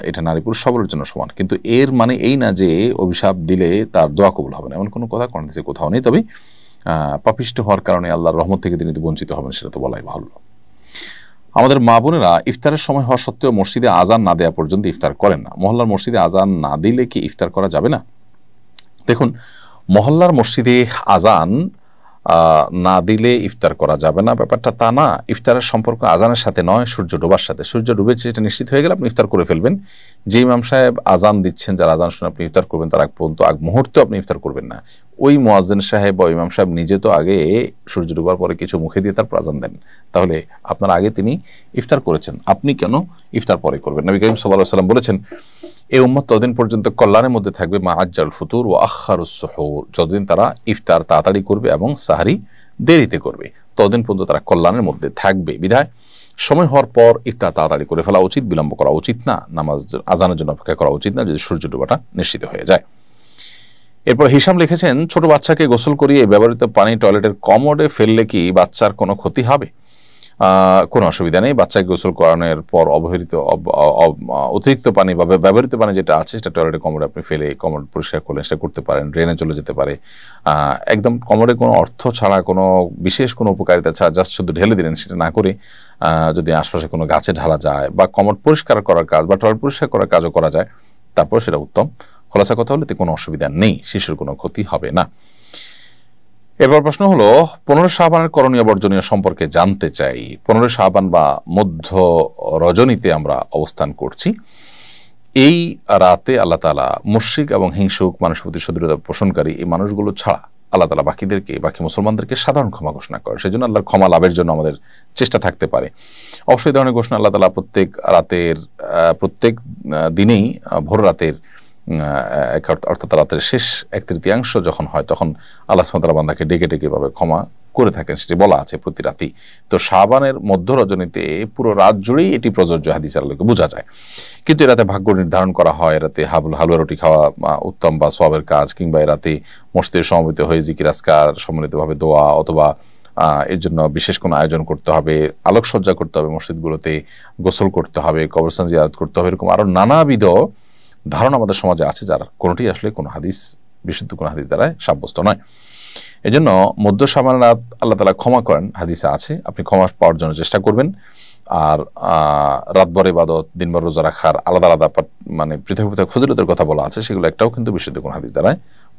এটা নারী পুরুষ সবার জন্য সমান। কিন্তু এর মানে এই না যে অভিশাপ দিলে তার দোয়া কবুল হবে না, এমন কোনো কথা কোরআন হাদিসে কোথাও নেই। তবে পাপিষ্ঠ হওয়ার কারণে আল্লাহর রহমত থেকে তিনি বঞ্চিত হবেন, সেটা তো বলাই ভালো। আমাদের মা বোনেরা ইফতারের সময় হওয়া সত্ত্বেও মসজিদে আজান না দেওয়া পর্যন্ত ইফতার করেন না। মহল্লার মসজিদে আজান না দিলে কি ইফতার করা যাবে না? দেখুন, মহল্লার মসজিদে আজান না দিলে ইফতার করা যাবে না ব্যাপারটা তা না। ইফতারের সম্পর্ক আজানের সাথে নয়, সূর্য ডোবার সাথে। সূর্য ডুবেছে এটা নিশ্চিত হয়ে গেলে আপনি ইফতার করে ফেলবেন। যে ইমাম সাহেব আজান দিচ্ছেন, যারা আজান শুনে আপনি ইফতার করবেন, তার আগ মুহূর্তে আপনি ইফতার করবেন না। ওই মুয়াজ্জিন সাহেব বা ইমাম সাহেব নিজে তো আগে সূর্য ডুবার পরে কিছু মুখে দিয়ে তারপর আজান দেন, তাহলে আপনার আগে তিনি ইফতার করেছেন, আপনি কেন ইফতার পরে করবেন? নবী করিম সাল্লাল্লাহু আলাইহি ওয়াসাল্লাম বলেছেন, এই উম্মত ততদিন পর্যন্ত কল্যাণের মধ্যে থাকবে মা আজ্জাল ফুতুর ও আখারুস সুহুর, যতদিন তারা ইফতার তাড়াতাড়ি করবে এবং সাহারি দেরিতে করবে, ততদিন পর্যন্ত তারা কল্যাণের মধ্যে থাকবে। বিধায় সময় হওয়ার পর ইফতার তাড়াতাড়ি করে ফেলা উচিত, বিলম্ব করা উচিত না, নামাজ আজানের জন্য অপেক্ষা করা উচিত না যদি সূর্য ডোবাটা নিশ্চিত হয়ে যায়। এরপর হিসাম লিখেছেন, ছোট বাচ্চাকে গোসল করিয়ে ব্যবহৃত পানি টয়লেটের কমোডে ফেললে কি বাচ্চার কোনো ক্ষতি হবে? কোনো অসুবিধা নেই। বাচ্চাকে গোসল করানোর পর অতিরিক্ত পানি বা ব্যবহৃত পানি যেটা আছে সেটা টয়লেটে কমোডে আপনি ফেলে কমোড পরিষ্কার করলে সেটা করতে পারেন, ড্রেনে চলে যেতে পারে। একদম কমোডে কোনো অর্থ ছাড়া, কোনো বিশেষ কোনো উপকারিতা ছাড়া জাস্ট শুধু ঢেলে দিলেন, সেটা না করে যদি আশপাশে কোনো গাছে ঢালা যায় বা কমোড পরিষ্কার করার কাজ বা টয়লেট পরিষ্কার করার কাজও করা যায়, তারপর সেটা উত্তম। খোলাসা কথা হলে কোনো অসুবিধা নেই, শিশুর কোনো ক্ষতি হবে না। এরপর প্রশ্ন হলো 15 শাবানের করণীয় বর্জনীয় সম্পর্কে জানতে চাই। 15 শাবান বা মধ্য রজনীতে আমরা অবস্থান করছি। এই রাতে আল্লাহ তাআলা মুশরিক এবং হিংসুক মানুষের প্রতি শত্রুতা পোষণকারী এই মানুষগুলো ছাড়া আল্লাহ তাআলা বাকি মুসলমানদেরকে সাধারণ ক্ষমা ঘোষণা করে। সেই জন্য আল্লাহর ক্ষমা লাভের জন্য আমাদের চেষ্টা থাকতে পারে। অবশ্যই এই ধরনের ঘোষণা আল্লাহ তাআলা প্রত্যেক দিনেই ভোর রাতের অর্থাৎ রাতের শেষ 1/3 যখন হয় তখন আল্লাহ সুবহানাহু ওয়া তাআলা বান্দাকে ডেকে ডেকে ভাবে ক্ষমা করে থাকেন, সেটি বলা আছে প্রতি রাতেই। তো শাবানের মধ্য রজনীতে পুরো রাত জুড়েই এটি প্রযোজ্য হাদিসের আলোকে বোঝা যায়। কিন্তু এ রাতে ভাগ্য নির্ধারণ করা হয়, এরাতে হালুয়া রুটি খাওয়া উত্তম বা সওয়াবের কাজ, কিংবা এ রাতে মসজিদে সমবেত হয়ে জিকির আজকার, সম্মিলিতভাবে দোয়া, অথবা এর জন্য বিশেষ কোনো আয়োজন করতে হবে, আলোকসজ্জা করতে হবে মসজিদগুলোতে, গোসল করতে হবে, কবরস্থান জিয়ারত করতে হবে, এরকম আরো নানাবিধ ধারণা আমাদের সমাজে আছে, যার কোনোটি আসলে কোনো হাদিস, বিশুদ্ধ কোনো হাদিস দ্বারা সাব্যস্ত নয়। এই জন্য মধ্য শাবান রাত আল্লাহ তাআলা ক্ষমা করেন, হাদিসে আছে। আপনি ক্ষমা পাওয়ার জন্য চেষ্টা করবেন। আর রাতভর ইবাদত, দিনভর রোজা রাখার আলাদা আলাদা মানে পৃথক পৃথক ফজিলতের কথা বলা আছে, সেগুলো একটাও কিন্তু বিশুদ্ধ কোনো হাদিস দ্বারা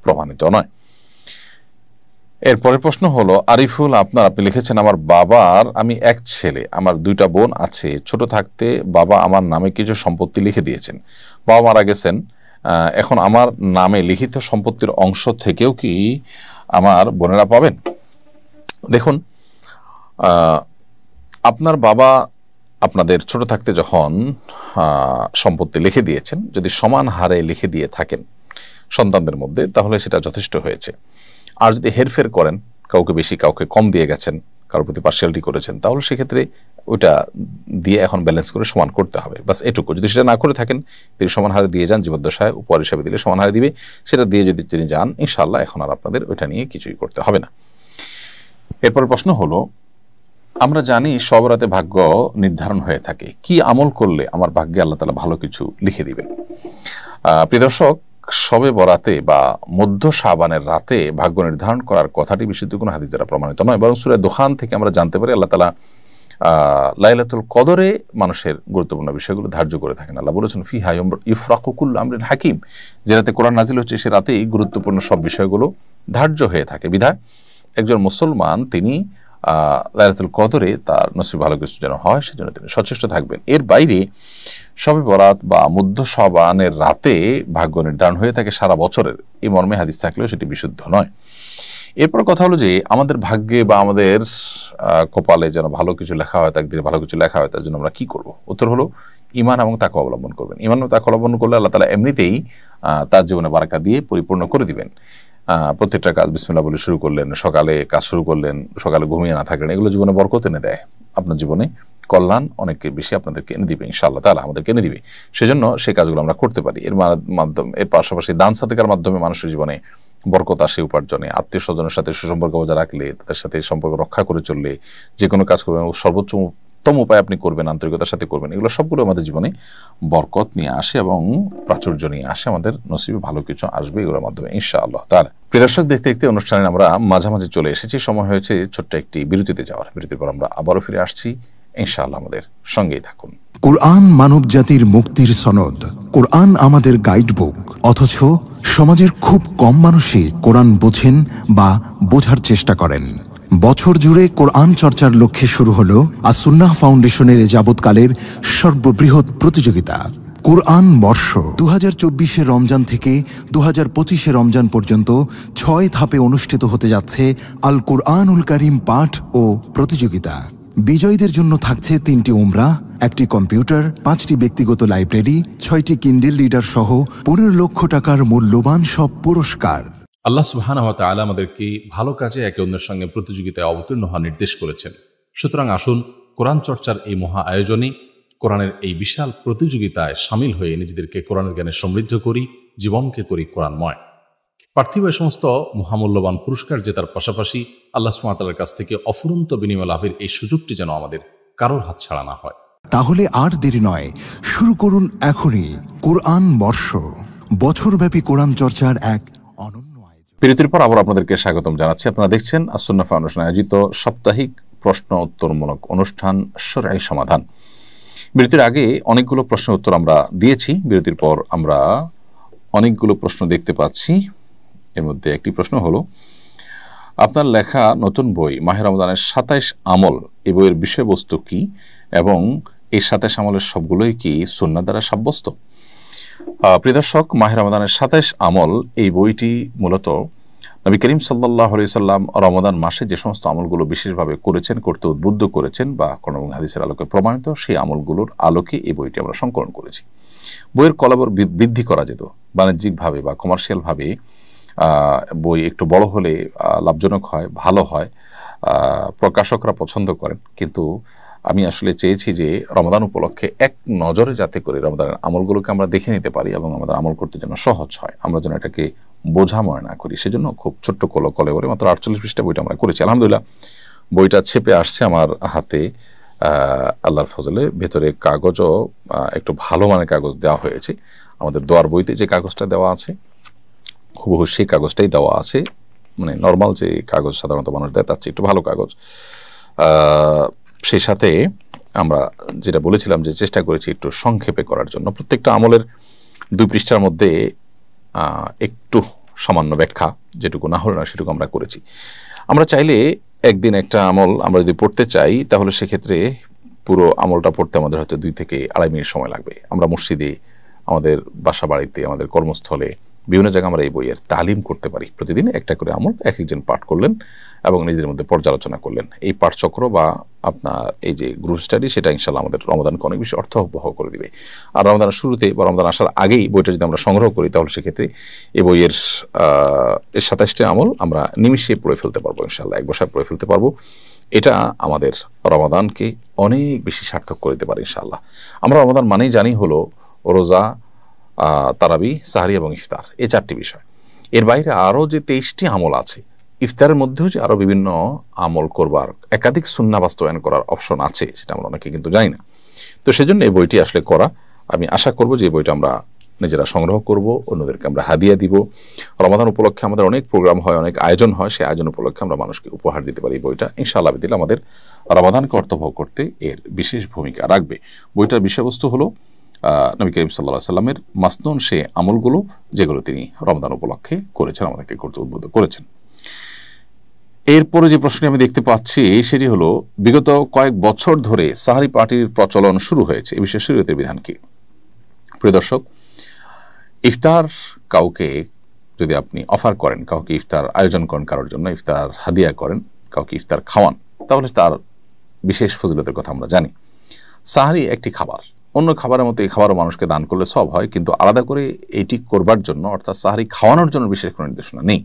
প্রমাণিত নয়। এরপরের প্রশ্ন হলো আরিফুল আপনি লিখেছেন, আমার বাবার আমি এক ছেলে, আমার 2টা বোন আছে। ছোট থাকতে বাবা আমার নামে কিছু সম্পত্তি লিখে দিয়েছেন। বাবা মারা গেছেন, এখন আমার নামে লিখিত সম্পত্তির অংশ থেকেও কি আমার বোনেরা পাবেন? দেখুন, আপনার বাবা আপনাদের ছোট থাকতে যখন সম্পত্তি লিখে দিয়েছেন, যদি সমান হারে লিখে দিয়ে থাকেন সন্তানদের মধ্যে, তাহলে সেটা যথেষ্ট হয়েছে। আর যদি হেরফের করেন, কাউকে বেশি কাউকে কম দিয়ে গেছেন, কারোর প্রতি পার্সিয়ালিটি করেছেন, তাহলে সেক্ষেত্রে ওইটা দিয়ে এখন ব্যালেন্স করে সমান করতে হবে, বাস এটুকু। যদি সেটা না করে থাকেন, তিনি সমান হারে দিয়ে যান, জীবদ্দশায় উপহার হিসাবে দিলে সমান হারে দিবে, সেটা দিয়ে যদি তিনি যান, ইনশাআল্লাহ এখন আর আপনাদের ওইটা নিয়ে কিছুই করতে হবে না। এরপর প্রশ্ন হলো, আমরা জানি সব রাতে ভাগ্য নির্ধারণ হয়ে থাকে, কি আমল করলে আমার ভাগ্যে আল্লাহ তাআলা ভালো কিছু লিখে দিবেন? প্রিয় দর্শক, শবে বরাতে বা মধ্য শাবানের রাতে ভাগ্য নির্ধারণ করার কথাটি বিশুদ্ধ কোনো হাদিস দ্বারা প্রমাণিত নয়, বরং সূরা দুখান থেকে আমরা জানতে পারি আল্লাহ তাআলা লাইলাতুল কদরে মানুষের গুরুত্বপূর্ণ বিষয়গুলো ধার্য করে থাকেন। আল্লাহ বলেছেন, ফিহা ইউফরাকু কুল্লু আমরিন হাকিম, যে রাতে কোরআন নাজিল হচ্ছে সে রাতেই গুরুত্বপূর্ণ সব বিষয়গুলো ধার্য হয়ে থাকে। বিধায় একজন মুসলমান তিনি লাইলাতুল কদরে তার নসিব ভালো কিছু যেন হয়, সেজন্য তিনি সচেষ্ট থাকবেন। এর বাইরে শবে বরাত বা মধ্য শাবানের রাতে ভাগ্য নির্ধারণ হয়ে থাকে সারা বছরের, এই মর্মে হাদিস থাকলেও সেটি বিশুদ্ধ নয়। এরপর কথা হলো যে আমাদের ভাগ্যে বা আমাদের কপালে যেন ভালো কিছু লেখা হয়, তাকদিরে ভালো কিছু লেখা হয়, তার জন্য আমরা কি করব? উত্তর হলো ঈমান এবং তাকওয়া অবলম্বন করবেন। ঈমান এবং তাকওয়া অবলম্বন করলে আল্লাহ তাআলা এমনিতেই তার জীবনে বারাকা দিয়ে পরিপূর্ণ করে দিবেন। প্রত্যেকটা কাজ বিসমিল্লাহ বলে শুরু করলেন, সকালে কাজ শুরু করলেন, সকালে ঘুমিয়ে না থাকলেন, এগুলো জীবনে বরকত এনে দেয়, আপনার জীবনে কল্যাণ অনেককে বেশি আপনাদেরকে এনে দিবে, ইনশাআল্লাহ তাআলা আমাদেরকে এনে দিবে। সেজন্য সেই কাজগুলো আমরা করতে পারি। এর পাশাপাশি দান সাদেকার মাধ্যমে মানুষের জীবনে বরকত আসে, উপার্জনে, আত্মীয় স্বজনের সাথে সুসম্পর্ক বজায় রাখলে, তাদের সাথে সম্পর্ক রক্ষা করে চললে, যে কোনো কাজ করবেন সর্বোচ্চতম উপায় আপনি করবেন, আন্তরিকতার সাথে করবেন, এগুলো সবগুলো আমাদের জীবনে বরকত নিয়ে আসে এবং প্রাচুর্য নিয়ে আসে, আমাদের নসিবে ভালো কিছু আসবে এগুলোর মাধ্যমে ইনশাআল্লাহ তাআলা। প্রিয় দর্শক, দেখতে দেখতে অনুষ্ঠানে আমরা মাঝামাঝি চলে এসেছি, সময় হয়েছে ছোট্ট একটি বিরতিতে যাওয়ার। বিরতির পর আমরা আবারও ফিরে আসছি, ইনশাআল্লাহ আমাদের সঙ্গেই থাকুন। কোরআন মানব জাতির মুক্তির সনদ, কোরআন আমাদের গাইডবুক, অথচ সমাজের খুব কম মানুষই কোরআন বোঝেন বা বোঝার চেষ্টা করেন। বছর জুড়ে কোরআন চর্চার লক্ষ্যে শুরু হলো আস-সুন্নাহ ফাউন্ডেশনের যাবৎকালের সর্ববৃহৎ প্রতিযোগিতা কোরআন বর্ষ। 2024 রমজান থেকে 2025 রমজান পর্যন্ত 6 ধাপে অনুষ্ঠিত হতে যাচ্ছে আল কোরআনুল কারীম পাঠ ও প্রতিযোগিতা। বিজয়ীদের জন্য থাকছে 3টি উমরা, 1টি কম্পিউটার, 5টি ব্যক্তিগত লাইব্রেরি, 6টি কিন্ডেল রিডার সহ 15 লক্ষ টাকার মূল্যবান সব পুরস্কার। আল্লাহ সুবহানাহু ওয়া তাআলা আমাদেরকে ভালো কাজে একে অন্যের সঙ্গে প্রতিযোগিতায় অবতীর্ণ হওয়ার নির্দেশ করেছেন। সুতরাং আসুন কোরআন চর্চার এই মহা আয়োজনে, কোরআনের এই বিশাল প্রতিযোগিতায় সামিল হয়ে নিজেদেরকে কোরআনের জ্ঞানে সমৃদ্ধ করি, জীবনকে করি কোরআনময়। পার্থিব এই সমস্ত মহামূল্যবান পুরস্কার জেতার পাশাপাশি আল্লাহ সুবহানাহু ওয়া তাআলার কাছ থেকে অফুরন্ত বিনিময় লাভের এই সুযোগটি যেন আমাদের কারোর হাতছাড়া না হয়। তাহলে আর দেরি নয়, শুরু করুন এখনই কোরআন বর্ষ, বছরব্যাপী কোরআন চর্চার এক অনন্য আয়োজন। বিরতির পর আবার আপনাদেরকে স্বাগতম জানাচ্ছি। আপনারা দেখছেন আস-সুন্নাহ ফাউন্ডেশন আয়োজিত সাপ্তাহিক প্রশ্ন উত্তরমূলক অনুষ্ঠান শরঈ সমাধান। বিরতির আগে অনেকগুলো প্রশ্নের উত্তর আমরা দিয়েছি। বিরতির পর আমরা অনেকগুলো প্রশ্ন দেখতে পাচ্ছি। এর মধ্যে একটি প্রশ্ন হলো, আপনার লেখা নতুন বই মাহে রমজানের 27 আমল, এই বইয়ের বিষয়বস্তু কি এবং এই 27 আমলের সবগুলোই কি সুন্নাহ দ্বারা সাব্যস্ত? প্রিয় দর্শক, মাহে রমজানের 27 আমল এই বইটি মূলত নবী করিম সাল্লাল্লাহু আলাইহি সাল্লাম রমজান মাসে যে সমস্ত আমলগুলো বিশেষভাবে করেছেন, করতে উদ্বুদ্ধ করেছেন বা কোরআন এবং হাদিসের আলোকে প্রমাণিত, সেই আমলগুলোর আলোকে এই বইটি আমরা সংকলন করেছি। বইয়ের কলাবর বৃদ্ধি করা যেত, বাণিজ্যিকভাবে বা কমার্শিয়ালভাবে বই একটু বড় হলে লাভজনক হয়, ভালো হয়, প্রকাশকরা পছন্দ করেন। কিন্তু আমি আসলে চেয়েছি যে রমাদান উপলক্ষে এক নজরে যাতে করে রমাদানের আমলগুলোকে আমরা দেখে নিতে পারি এবং আমাদের আমল করতে যেন সহজ হয়, আমরা যেন এটাকে বোঝা মনে না করি, সেজন্য খুব ছোট্ট কলে মাত্র 48 পৃষ্ঠা বইটা আমরা করেছি। আলহামদুলিল্লাহ বইটা ছেপে আসছে আমার হাতে আল্লাহর ফজলে। ভেতরে কাগজও একটু ভালো মানের কাগজ দেওয়া হয়েছে। আমাদের দোয়ার বইতে যে কাগজটা দেওয়া আছে হুবহু সেই কাগজটাই দেওয়া আছে, মানে নর্মাল যে কাগজ সাধারণত মানুষ দেয় তার চেয়ে একটু ভালো কাগজ। সেই সাথে আমরা যেটা বলেছিলাম যে চেষ্টা করেছি একটু সংক্ষেপে করার জন্য। প্রত্যেকটা আমলের 2 পৃষ্ঠার মধ্যে একটু সামান্য ব্যাখ্যা, যেটুকু না হলে না সেটুকু আমরা করেছি। আমরা চাইলে একদিন একটা আমল আমরা যদি পড়তে চাই তাহলে সেক্ষেত্রে পুরো আমলটা পড়তে আমাদের হয়তো 2 থেকে 2.5 মিনিট সময় লাগবে। আমরা মসজিদে, আমাদের বাসা বাড়িতে, আমাদের কর্মস্থলে, বিভিন্ন জায়গায় আমরা এই বইয়ের তালিম করতে পারি। প্রতিদিন একটা করে আমল এক একজন পাঠ করলেন এবং নিজেদের মধ্যে পর্যালোচনা করলেন। এই পাঠচক্র বা আপনার এই যে গ্রুপ স্টাডি, সেটা ইনশাল্লাহ আমাদের রমাদানকে অনেক বেশি অর্থবহ করে দিবে। আর রমাদানের শুরুতে বা রমাদান আসার আগেই বইটা যদি আমরা সংগ্রহ করি তাহলে সেক্ষেত্রে এই বইয়ের 27টি আমল আমরা নিমিষে পড়ে ফেলতে পারবো, ইনশাল্লাহ এক বসায় পড়ে ফেলতে পারবো। এটা আমাদের রমাদানকে অনেক বেশি সার্থক করে দিতে পারে ইনশাল্লাহ। আমরা রমাদান মানেই জানি হলো রোজা, তারাবি, সাহরি এবং ইফতার, এই 4টি বিষয়। এর বাইরে আরও যে 23টি আমল আছে, ইফতারের মধ্যেও যে আরও বিভিন্ন আমল করবার, একাধিক সুন্নাহ বাস্তবায়ন করার অপশন আছে, সেটা আমরা অনেকে কিন্তু জানি না। তো সেজন্য এই বইটি আসলে করা। আমি আশা করব যে এই বইটা আমরা নিজেরা সংগ্রহ করব, অন্যদেরকে আমরা হাদিয়া দিব। রমাদান উপলক্ষে আমাদের অনেক প্রোগ্রাম হয়, অনেক আয়োজন হয়, সেই আয়োজন উপলক্ষে আমরা মানুষকে উপহার দিতে পারি। এই বইটা ইনশাআল্লাহ দিলে আমাদের রমাদানকে অর্থবহ করতে এর বিশেষ ভূমিকা রাখবে। বইটার বিষয়বস্তু হলো নবী করিম সাল্লাল্লাহু আলাইহি সাল্লামের মাসনুন সে আমলগুলো, যেগুলো তিনি রমাদান উপলক্ষে করেছেন, আমাদেরকে করতে উদ্বুদ্ধ করেছেন। এরপরে যে প্রশ্নটি আমি দেখতে পাচ্ছি সেটি হলো, বিগত কয়েক বছর ধরে সাহারি পার্টির প্রচলন শুরু হয়েছে, এ বিষয়ে শরীয়তের বিধান কি? প্রিয় দর্শক, ইফতার কাউকে যদি আপনি অফার করেন, কাউকে ইফতার আয়োজন করেন, কারোর জন্য ইফতার হাদিয়া করেন, কাউকে ইফতার খাওয়ান, তাহলে তার বিশেষ ফজিলতের কথা আমরা জানি। সাহারি একটি খাবার, অন্য খাবারের মতো এই খাবারও মানুষকে দান করলে সব হয়, কিন্তু আলাদা করে এটি করবার জন্য অর্থাৎ সাহারি খাওয়ানোর জন্য বিশেষ কোনো নির্দেশনা নেই।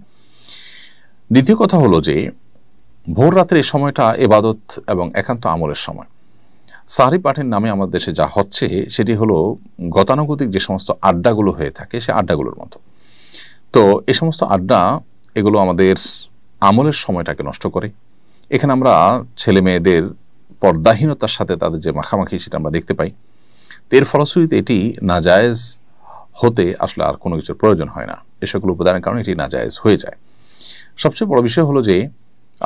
দ্বিতীয় কথা হলো যে ভোর রাতের এই সময়টা ইবাদত এবং একান্ত আমলের সময়। সাহারি পাঠের নামে আমাদের দেশে যা হচ্ছে সেটি হলো গতানুগতিক যে সমস্ত আড্ডাগুলো হয়ে থাকে, সে আড্ডাগুলোর মতো। তো এই সমস্ত আড্ডা, এগুলো আমাদের আমলের সময়টাকে নষ্ট করে। এখানে আমরা ছেলে মেয়েদের পর্দাহীনতার সাথে তাদের যে মাখামাখি, সেটা আমরা দেখতে পাই। এর ফলশ্রুতিতে এটি নাজায়েজ হতে আসলে আর কোনো কিছুর প্রয়োজন হয় না। এ সকল উপাদানের কারণে এটি নাজায়েজ হয়ে যায়। সবচেয়ে বড় বিষয় হলো যে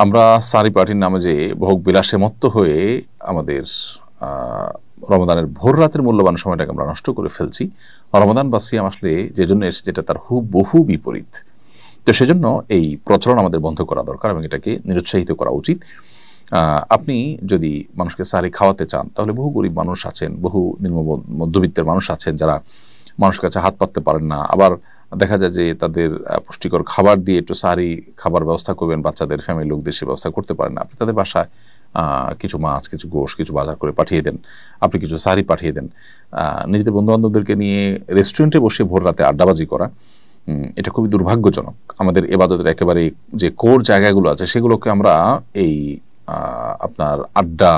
আমরা সাহারি পার্টির নামে যে ভোগ বিলাসে মত্ত হয়ে আমাদের রমাদানের ভোর রাতের মূল্যবান সময়টাকে আমরা নষ্ট করে ফেলছি। রমাদান বা সিয়াম আসলে যে জন্য এসে, যেটা তার বহু বিপরীত। তো সেজন্য এই প্রচলন আমাদের বন্ধ করা দরকার এবং এটাকে নিরুৎসাহিত করা উচিত। আপনি যদি মানুষকে সাহারি খাওয়াতে চান তাহলে বহু গরিব মানুষ আছেন, বহু নিম্ন মধ্যবিত্তের মানুষ আছেন যারা মানুষের কাছে হাত পাততে পারেন না। আবার দেখা যায় যে তাদের পুষ্টিকর খাবার দিয়ে একটু সাহারি খাবার ব্যবস্থা করবেন, বাচ্চাদের ফ্যামিলি লোকদের সে ব্যবস্থা করতে পারেন না। আপনি তাদের বাসায় কিছু মাছ, কিছু গোশ, কিছু বাজার করে পাঠিয়ে দেন, আপনি কিছু সাহারি পাঠিয়ে দেন। নিজেদের বন্ধুবান্ধবদেরকে নিয়ে রেস্টুরেন্টে বসে ভোর রাতে আড্ডাবাজি করা, এটা খুবই দুর্ভাগ্যজনক। আমাদের ইবাদতের একেবারে যে কোর জায়গাগুলো আছে সেগুলোকে আমরা এই আপনার আড্ডা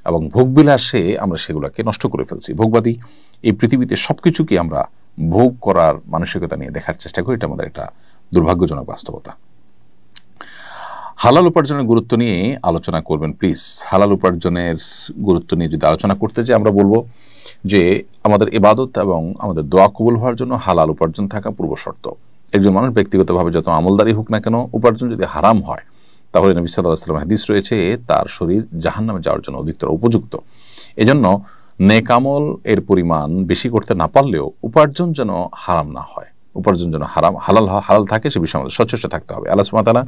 এবং ভোগবিলাসে আমরা সেগুলোকে নষ্ট করে ফেলছি। ভোগবাদী এই পৃথিবীতে সবকিছুকে আমরা ভোগ করার মানসিকতা নিয়ে দেখার চেষ্টা করি, এটা আমাদের একটা দুর্ভাগ্যজনক বাস্তবতা। হালাল উপার্জনের গুরুত্ব নিয়ে আলোচনা করবেন প্লিজ। হালাল উপার্জনের গুরুত্ব নিয়ে যদি আলোচনা করতে চাই, আমরা বলবো যে আমাদের ইবাদত এবং আমাদের দোয়া কবুল হওয়ার জন্য হালাল উপার্জন থাকা পূর্ব শর্ত। একজন মানুষ ব্যক্তিগতভাবে যত আমলদারি হোক না কেন, উপার্জন যদি হারাম হয় তাহলে নবী সাল্লাল্লাহু আলাইহি ওয়াসাল্লাম হাদিস রয়েছে তার শরীর জাহান্নামে যাওয়ার জন্য অধিকতর উপযুক্ত। এজন্য নেকামল এর পরিমাণ বেশি করতে না পারলেও উপার্জন যেন হারাম না হয়, উপার্জন যেন হালাল থাকে সে বিষয়ে আমাদের সচেষ্ট থাকতে হবে। আল্লাহ সুবহানাহু ওয়া তাআলা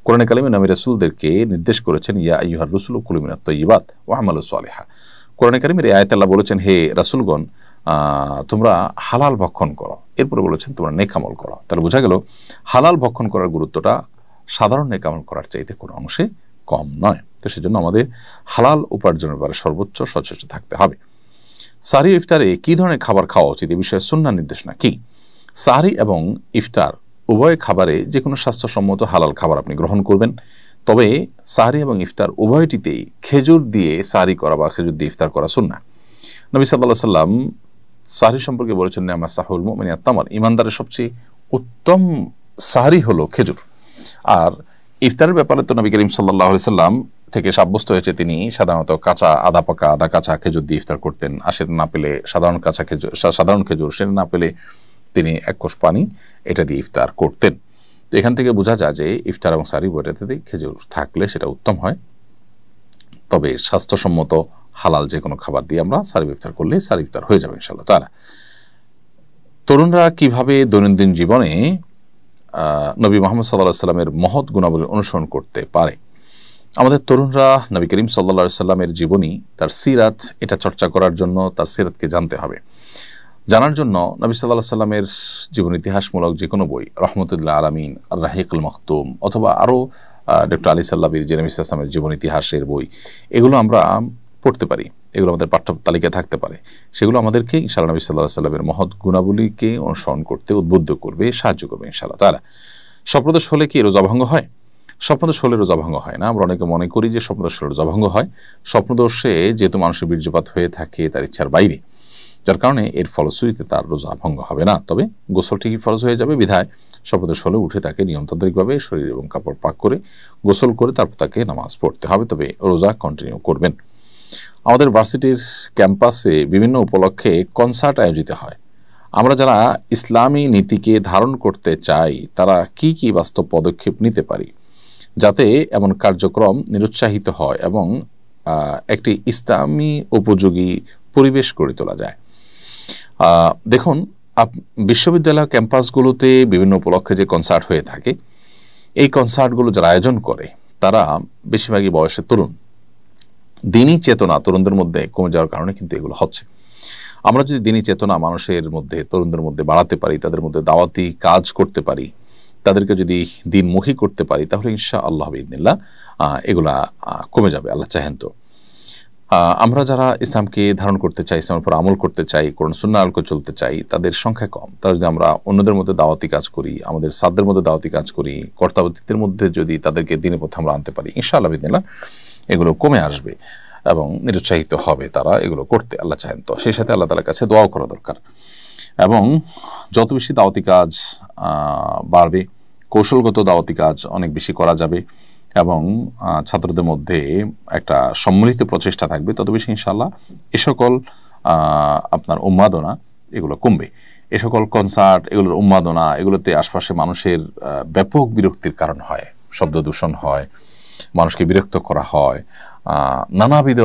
কোরআনে কারিমে নবী রাসূলদেরকে নির্দেশ করেছেন, ইয়া আইয়ুহার রুসুলু কুলু মিনাত তাইয়্যিবাত ওয়া আমালু সালিহা। কোরআনে কারিমের এই আয়াতে আল্লাহ বলেছেন, হে রাসূলগণ তোমরা হালাল ভক্ষণ করো, এরপরে বলেছেন তোমরা নেকামল করো। তাহলে বোঝা গেল হালাল ভক্ষণ করার গুরুত্বটা সাধারণ নেকামল করার চাইতে কোনো অংশে কম নয়। তো সেজন্য আমাদের হালাল উপার্জনের ব্যাপারে সর্বোচ্চ সচেষ্ট থাকতে হবে। সাহরি ইফতারে কী ধরনের খাবার খাওয়া উচিত এ বিষয়ে সুন্নাহ নির্দেশনা কি? সাহরি এবং ইফতার উভয় খাবারে যে কোনো স্বাস্থ্যসম্মত হালাল খাবার আপনি গ্রহণ করবেন, তবে সাহরি এবং ইফতার উভয়টিতেই খেজুর দিয়ে সাহরি করা বা খেজুর দিয়ে ইফতার করা সুন্নাহ। নবী সাল্লাল্লাহু আলাইহি সাল্লাম সাহরি সম্পর্কে বলেছেন, নি'মা সাহুল মুমিন আত-তামর, ইমানদারের সবচেয়ে উত্তম সাহরি হলো খেজুর। আর ইফতারের ব্যাপারে তো নবী করিম সাল্লাল্লাহু আলাইহি সাল্লাম থেকে সাব্যস্ত হয়েছে তিনি সাধারণত কাঁচা আধা পাকা আধা কাঁচা খেজুর দিয়ে ইফতার করতেন। আর সেটা না পেলে সাধারণ খেজুর সেটা না পেলে তিনি এক কোষ পানি এটা দিয়ে ইফতার করতেন। তো এখান থেকে বোঝা যায় যে ইফতার এবং সাহরি বইটাতে খেজুর থাকলে সেটা উত্তম হয়। তবে স্বাস্থ্যসম্মত হালাল যে কোনো খাবার দিয়ে আমরা সাহরি ইফতার করলে সাহরি ইফতার হয়ে যাবে ইনশাআল্লাহ তাআলা। তরুণরা কিভাবে দৈনন্দিন জীবনে নবী মুহাম্মদ সাল্লাল্লাহু আলাইহি সাল্লামের মহৎ গুণাবলী অনুসরণ করতে পারে? আমাদের তরুণরা নবী করিম সাল্লাল্লাহু আলাইহি সাল্লামের জীবনী, তার সিরাত, এটা চর্চা করার জন্য তার সিরাতকে জানতে হবে। জানার জন্য নবী সাল্লাল্লাহু আলাইহি সাল্লামের জীবন ইতিহাসমূলক যে কোনো বই, রহমতুল্লাহ আলামিন, আর রাহিকুল মাখতুম, অথবা আরও ডক্টর আলী সাল্লাবির যে নবী সাল্লাল্লাহু আলাইহি সাল্লামের জীবন ইতিহাসের বই, এগুলো আমরা পড়তে পারি, এগুলো আমাদের পাঠ্য তালিকায় থাকতে পারে। সেগুলো আমাদেরকে ইনশাআল্লাহ নবী সাল্লাল্লাহু আলাইহি সাল্লামের মহৎ গুণাবলীকে অনুসরণ করতে উদ্বুদ্ধ করবে, সাহায্য করবে ইনশাআল্লাহ তাআলা। স্বপ্নদোষ হলে কি রোজা ভঙ্গ হয়? স্বপ্নদোষ হলে রোজা ভঙ্গ হয় না। আমরা অনেকে মনে করি যে স্বপ্নদোষ হলে রোজা ভঙ্গ হয়। স্বপ্নদোষে যেহেতু মানুষের বীর্যপাত হয়ে থাকে তার ইচ্ছার বাইরে, যার কারণে এর ফলশ্রুতিতে তার রোজা ভঙ্গ হবে না। তবে গোসল ঠিকই ফরজ হয়ে যাবে, বিধায় স্বপ্নদোষ হলে উঠে তাকে নিয়মতান্ত্রিকভাবে শরীর এবং কাপড় পাক করে গোসল করে তারপর তাকে নামাজ পড়তে হবে, তবে রোজা কন্টিনিউ করবেন। আমাদের ভার্সিটির ক্যাম্পাসে বিভিন্ন উপলক্ষে কনসার্ট আয়োজিত হয়। আমরা যারা ইসলামী নীতিকে ধারণ করতে চাই তারা কি কি বাস্তব পদক্ষেপ নিতে পারি যাতে এমন কার্যক্রম নিরুৎসাহিত হয় এবং একটি ইসলামী উপযোগী পরিবেশ গড়ে তোলা যায়? দেখুন, বিশ্ববিদ্যালয় ক্যাম্পাসগুলোতে বিভিন্ন উপলক্ষে যে কনসার্ট হয়ে থাকে, এই কনসার্টগুলো যারা আয়োজন করে তারা বেশিরভাগই বয়সে তরুণ। দিনী চেতনা তরুণদের মধ্যে কমে যাওয়ার কারণে কিন্তু এগুলো হচ্ছে। আমরা যদি দিনী চেতনা মানুষের মধ্যে, তরুণদের মধ্যে বাড়াতে পারি, তাদের মধ্যে দাওয়াতি কাজ করতে পারি, তাদেরকে যদি দিনমুখী করতে পারি, তাহলে ইনশাআল্লাহ বিইذনিল্লাহ এগুলা কমে যাবে, আল্লাহ চাহেন তো। আমরা যারা ইসলামকে ধারণ করতে চাই, ইসলামের উপর আমল করতে চাই, কোরআন সুন্নাহ আলোকে চলতে চাই, তাদের সংখ্যা কম। তারা যদি আমরা অন্যদের মধ্যে দাওয়াতি কাজ করি, আমাদের সাধ্যের মধ্যে দাওয়াতি কাজ করি, কর্তাবতীদের মধ্যে যদি তাদেরকে দিনের পথে আমরা আনতে পারি, ইনশাআল্লাহ বিইذনিল্লাহ এগুলো কমে আসবে এবং নিরুৎসাহিত হবে তারা এগুলো করতে, আল্লাহ চাহেন তো। সেই সাথে আল্লাহ তাআলার কাছে দোয়াও করা দরকার। এবং যত বেশি দাওয়াতি কাজ বাড়বে, কৌশলগত দাওয়াতি কাজ অনেক বেশি করা যাবে এবং ছাত্রদের মধ্যে একটা সম্মিলিত প্রচেষ্টা থাকবে, তত বেশি ইনশাআল্লাহ এ সকল আপনার উন্মাদনা এগুলো কমবে। এ সকল কনসার্ট, এগুলোর উন্মাদনা, এগুলোতে আশপাশে মানুষের ব্যাপক বিরক্তির কারণ হয়, শব্দ দূষণ হয়, মানুষকে বিরক্ত করা হয়, নানাবিধ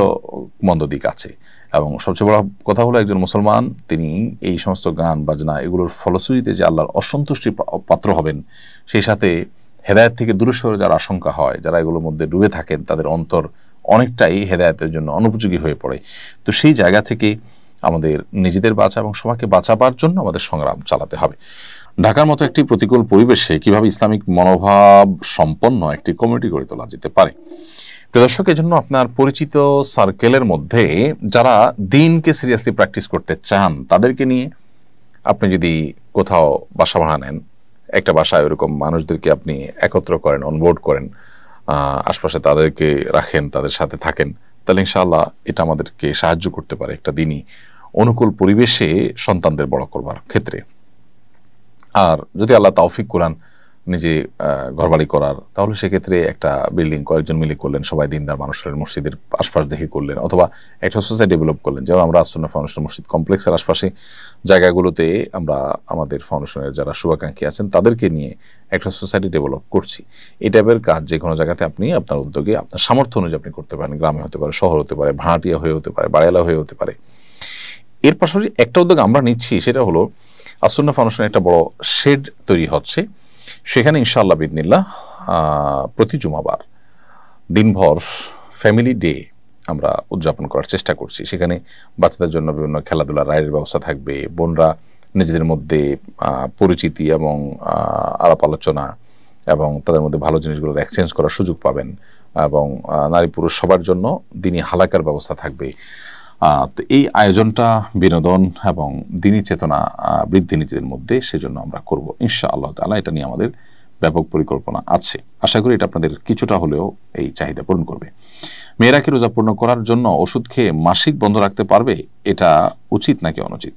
মন্দ দিক আছে। এবং সবচেয়ে বড় কথা হলো, একজন মুসলমান তিনি এই সমস্ত গান বাজনা এগুলোর ফলশ্রুতিতে যে আল্লাহর অসন্তুষ্টির পাত্র হবেন, সেই সাথে হেদায়েত থেকে দূরে সরে যাওয়ার আশঙ্কা হয়। যারা এগুলোর মধ্যে ডুবে থাকেন তাদের অন্তর অনেকটাই হেদায়েতের জন্য অনুপযোগী হয়ে পড়ে। তো সেই জায়গা থেকে আমাদের নিজেদের বাঁচা এবং সবাইকে বাঁচাবার জন্য আমাদের সংগ্রাম চালাতে হবে। ঢাকার মতো একটি প্রতিকূল পরিবেশে কিভাবে ইসলামিক মনোভাব সম্পন্ন একটি কমিউনিটি গড়ে তোলা যেতে পারে? দর্শক, এজন্য আপনার পরিচিত সার্কেলের মধ্যে যারা দিনকে সিরিয়াসলি প্র্যাকটিস করতে চান তাদেরকে নিয়ে আপনি যদি কোথাও বাসা ভাড়া নেন, একটা বাসায় ওরকম মানুষদেরকে আপনি একত্র করেন, অনবোর্ড করেন, আশপাশে তাদেরকে রাখেন, তাদের সাথে থাকেন, তাহলে ইনশাআল্লাহ এটা আমাদেরকে সাহায্য করতে পারে একটা দিনই অনুকূল পরিবেশে সন্তানদের বড় করবার ক্ষেত্রে। আর যদি আল্লাহ তৌফিক কোরআন নিজে ঘরবাড়ি করার, তাহলে সেক্ষেত্রে একটা বিল্ডিং কয়েকজন মিলে করলেন, সবাই দিনদার মানুষের মসজিদের আশপাশ দেখে করলেন, অথবা একটা সোসাইটি ডেভেলপ করলেন। যেমন আমরা আসুন্নাহ ফাউন্ডেশন মসজিদ কমপ্লেক্সের আশপাশে জায়গাগুলোতে আমরা আমাদের ফাউন্ডেশনের যারা শুভাকাঙ্ক্ষী আছেন তাদেরকে নিয়ে একটা সোসাইটি ডেভেলপ করছি। এই টাইপের কাজ যে কোনো জায়গাতে আপনি আপনার উদ্যোগে আপনার সামর্থ্য অনুযায়ী আপনি করতে পারেন। গ্রামে হতে পারে, শহর হতে পারে, ভাড়াটিয়া হয়ে হতে পারে, বাড়িয়ালা হয়ে হতে পারে, এর পাশাপাশি একটা উদ্যোগ আমরা নিচ্ছি, সেটা হলো আসুন্নাহ ফাউন্ডেশনের একটা বড় শেড তৈরি হচ্ছে। সেখানে ইনশাআল্লাহ বিদিনিল্লাহ প্রতি জুমাবার দিনভর ফ্যামিলি ডে আমরা উদযাপন করার চেষ্টা করছি। সেখানে বাচ্চাদের জন্য বিভিন্ন খেলাধুলার রাইডের ব্যবস্থা থাকবে, বোনরা নিজেদের মধ্যে পরিচিতি এবং আলাপ আলোচনা এবং তাদের মধ্যে ভালো জিনিসগুলোর এক্সচেঞ্জ করার সুযোগ পাবেন, এবং নারী পুরুষ সবার জন্য দিনী হালাকার ব্যবস্থা থাকবে। তো এই আয়োজনটা বিনোদন এবং দিনী চেতনা বৃদ্ধি নিজেদের মধ্যে, সেজন্য আমরা করব ইনশাআল্লাহ তাআলা। এটা নিয়ে আমাদের ব্যাপক পরিকল্পনা আছে। আশা করি এটা আপনাদের কিছুটা হলেও এই চাহিদা পূরণ করবে। মেয়েরা কি রোজা পূর্ণ করার জন্য ওষুধ খেয়ে মাসিক বন্ধ রাখতে পারবে? এটা উচিত নাকি অনুচিত?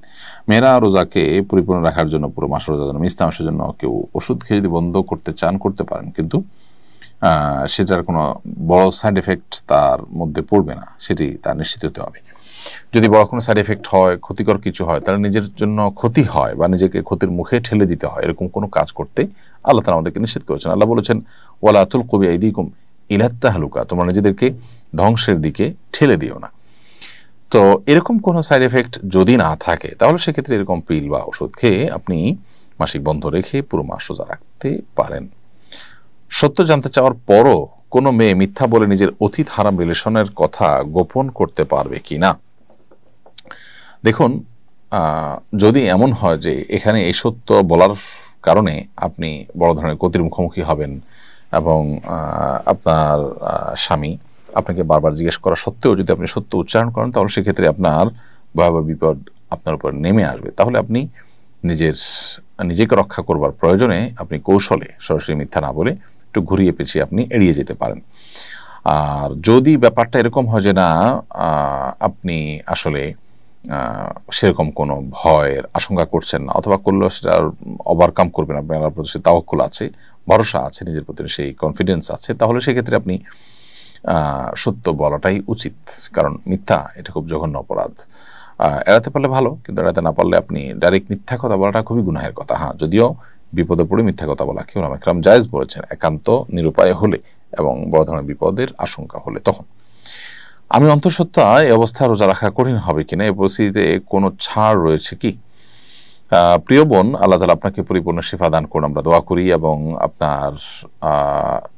মেয়েরা রোজাকে পরিপূর্ণ রাখার জন্য, পুরো মাস রোজার জন্য, ইস্তেমাসের জন্য কেউ ওষুধ খেয়ে যদি বন্ধ করতে চান করতে পারেন, কিন্তু সেটার কোনো বড় সাইড এফেক্ট তার মধ্যে পড়বে না, সেটি তার নিশ্চিত হতে হবে। যদি বড় কোনো সাইড এফেক্ট হয়, ক্ষতিকর কিছু হয়, তাহলে নিজের জন্য ক্ষতি হয় বা নিজেকে ক্ষতির মুখে ঠেলে দিতে হয়, এরকম কোনো কাজ করতে আল্লাহ তাআলা আমাদেরকে নিষেধ করেছেন। আল্লাহ বলেছেন, ওয়ালা তুলকু বিআইদিকুম ইলা তাহলুকা, তোমরা নিজেদেরকে ধ্বংসের দিকে ঠেলে দিও না। তো এরকম কোনো সাইড এফেক্ট যদি না থাকে, তাহলে সেক্ষেত্রে এরকম পিল বা ওষুধ খেয়ে আপনি মাসিক বন্ধ রেখে পুরো মাস রোজা রাখতে পারেন। সত্য জানতে চাওয়ার পরও কোনো মেয়ে মিথ্যা বলে নিজের অতীত হারাম রিলেশনের কথা গোপন করতে পারবে কি না? দেখুন, যদি এমন হয় যে এখানে এই সত্য বলার কারণে আপনি বড় ধরনের ক্ষতির মুখোমুখি হবেন এবং আপনার স্বামী আপনাকে বারবার জিজ্ঞেস করা সত্ত্বেও যদি আপনি সত্য উচ্চারণ করেন, তাহলে সেক্ষেত্রে আপনার ভয়াবহ বিপদ আপনার উপর নেমে আসবে। তাহলে আপনি নিজেকে রক্ষা করবার প্রয়োজনে আপনি কৌশলে সরাসরি মিথ্যা না বলে একটু ঘুরিয়ে পেঁচিয়ে আপনি এড়িয়ে যেতে পারেন। আর যদি ব্যাপারটা এরকম হয় যে না, আপনি আসলে সেরকম কোনো ভয়ের আশঙ্কা করছেন না, অথবা করলেও সেটা ওভারকাম করবেন, আপনার আল্লাহর প্রতি সেই তাওয়াক্কুল আছে, ভরসা আছে, নিজের প্রতি সেই কনফিডেন্স আছে, তাহলে সেক্ষেত্রে আপনি সত্য বলাটাই উচিত। কারণ মিথ্যা এটা খুব জঘন্য অপরাধ। এড়াতে পারলে ভালো, কিন্তু এড়াতে না পারলে আপনি ডাইরেক্ট মিথ্যা কথা বলাটা খুবই গুনাহের কথা। হ্যাঁ, যদিও বিপদে পড়ে মিথ্যা কথা বলা কেউ উলামায়ে কেরাম জায়েজ বলেছেন, একান্ত নিরুপায় হলে এবং বড় ধরনের বিপদের আশঙ্কা হলে। তখন আমি অন্তঃসত্ত্বা এই অবস্থা রোজা রাখা কঠিন হবে কিনা, এই পরিস্থিতিতে কোনো ছাড় রয়েছে কি? প্রিয় বোন, আল্লাহ তাআলা আপনাকে পরিপূর্ণ শিফা দান করুন, আমরা দোয়া করি, এবং আপনার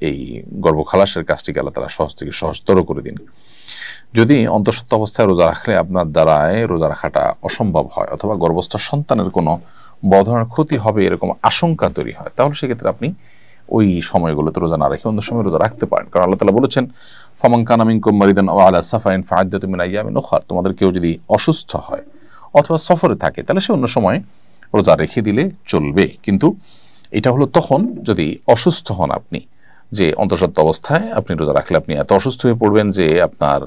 এই গর্ভখালাসের কাজটিকে আল্লাহ তাআলা সহজ থেকে সহজতর করে দিন। যদি অন্তঃসত্ত্বা অবস্থায় রোজা রাখলে আপনার দ্বারায় রোজা রাখাটা অসম্ভব হয়, অথবা গর্ভস্থ সন্তানের কোনো বড় ধরনের ক্ষতি হবে এরকম আশঙ্কা তৈরি হয়, তাহলে সেক্ষেত্রে আপনি ওই সময়গুলোতে রোজা না রেখে অন্য সময় রোজা রাখতে পারেন। কারণ আল্লাহ তাআলা বলেছেন, ফামান কানা মিনকুম মারিদান আও আলা সাফারিন ফাইদ্দাতুম মিন আইয়ামিন উখার, তোমাদের কেউ যদি অসুস্থ হয় অথবা সফরে থাকে, তাহলে সে অন্য সময় রোজা রেখে দিলে চলবে। কিন্তু এটা হলো তখন যদি অসুস্থ হন আপনি, যে অন্তঃসত্ত্বা অবস্থায় আপনি রোজা রাখলে আপনি এত অসুস্থ হয়ে পড়বেন যে আপনার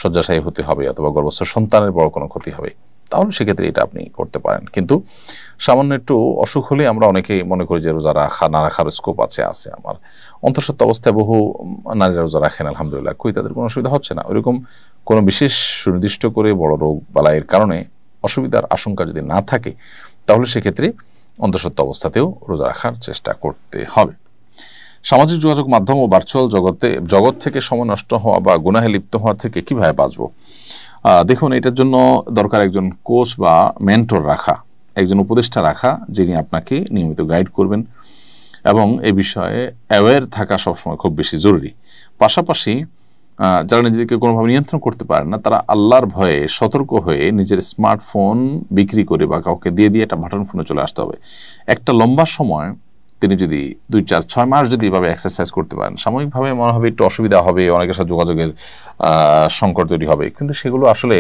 শয্যাশায়ী হতে হবে, অথবা গর্ভস্থ সন্তানের বড় কোনো ক্ষতি হবে, তাহলে সেক্ষেত্রে এটা আপনি করতে পারেন। কিন্তু সামান্য একটু অসুখ হলে আমরা অনেকেই মনে করি যে রোজা রাখা না রাখার স্কোপ আছে। আমার অন্তঃসত্ত্বা অবস্থায় বহু নারীরা রোজা রাখেন, আলহামদুলিল্লাহ, কই তাদের কোনো অসুবিধা হচ্ছে না। ওইরকম কোনো বিশেষ সুনির্দিষ্ট করে বড় রোগ বালাইয়ের কারণে অসুবিধার আশঙ্কা যদি না থাকে, তাহলে সেক্ষেত্রে অন্তঃসত্ত্বা অবস্থাতেও রোজা রাখার চেষ্টা করতে হবে। সামাজিক যোগাযোগ মাধ্যম ও ভার্চুয়াল জগৎ থেকে সময় নষ্ট হওয়া বা গুনাহে লিপ্ত হওয়া থেকে কিভাবে বাঁচবো? দেখুন, এটার জন্য দরকার একজন কোচ বা মেন্টর রাখা, একজন উপদেষ্টা রাখা, যিনি আপনাকে নিয়মিত গাইড করবেন, এবং এই বিষয়ে অ্যাওয়্যার থাকা সবসময় খুব বেশি জরুরি। পাশাপাশি যারা নিজেকে কোনোভাবে নিয়ন্ত্রণ করতে পারেন না, তারা আল্লাহর ভয়ে সতর্ক হয়ে নিজের স্মার্টফোন বিক্রি করে বা কাউকে দিয়ে একটা বাটন ফোনে চলে আসতে হবে। একটা লম্বা সময় তিনি যদি 2, 4, 6 মাস যদি এভাবে এক্সারসাইজ করতে পারেন, সাময়িকভাবে মনে হবে একটু অসুবিধা হবে, অনেকের সাথে যোগাযোগের সংকট তৈরি হবে, কিন্তু সেগুলো আসলে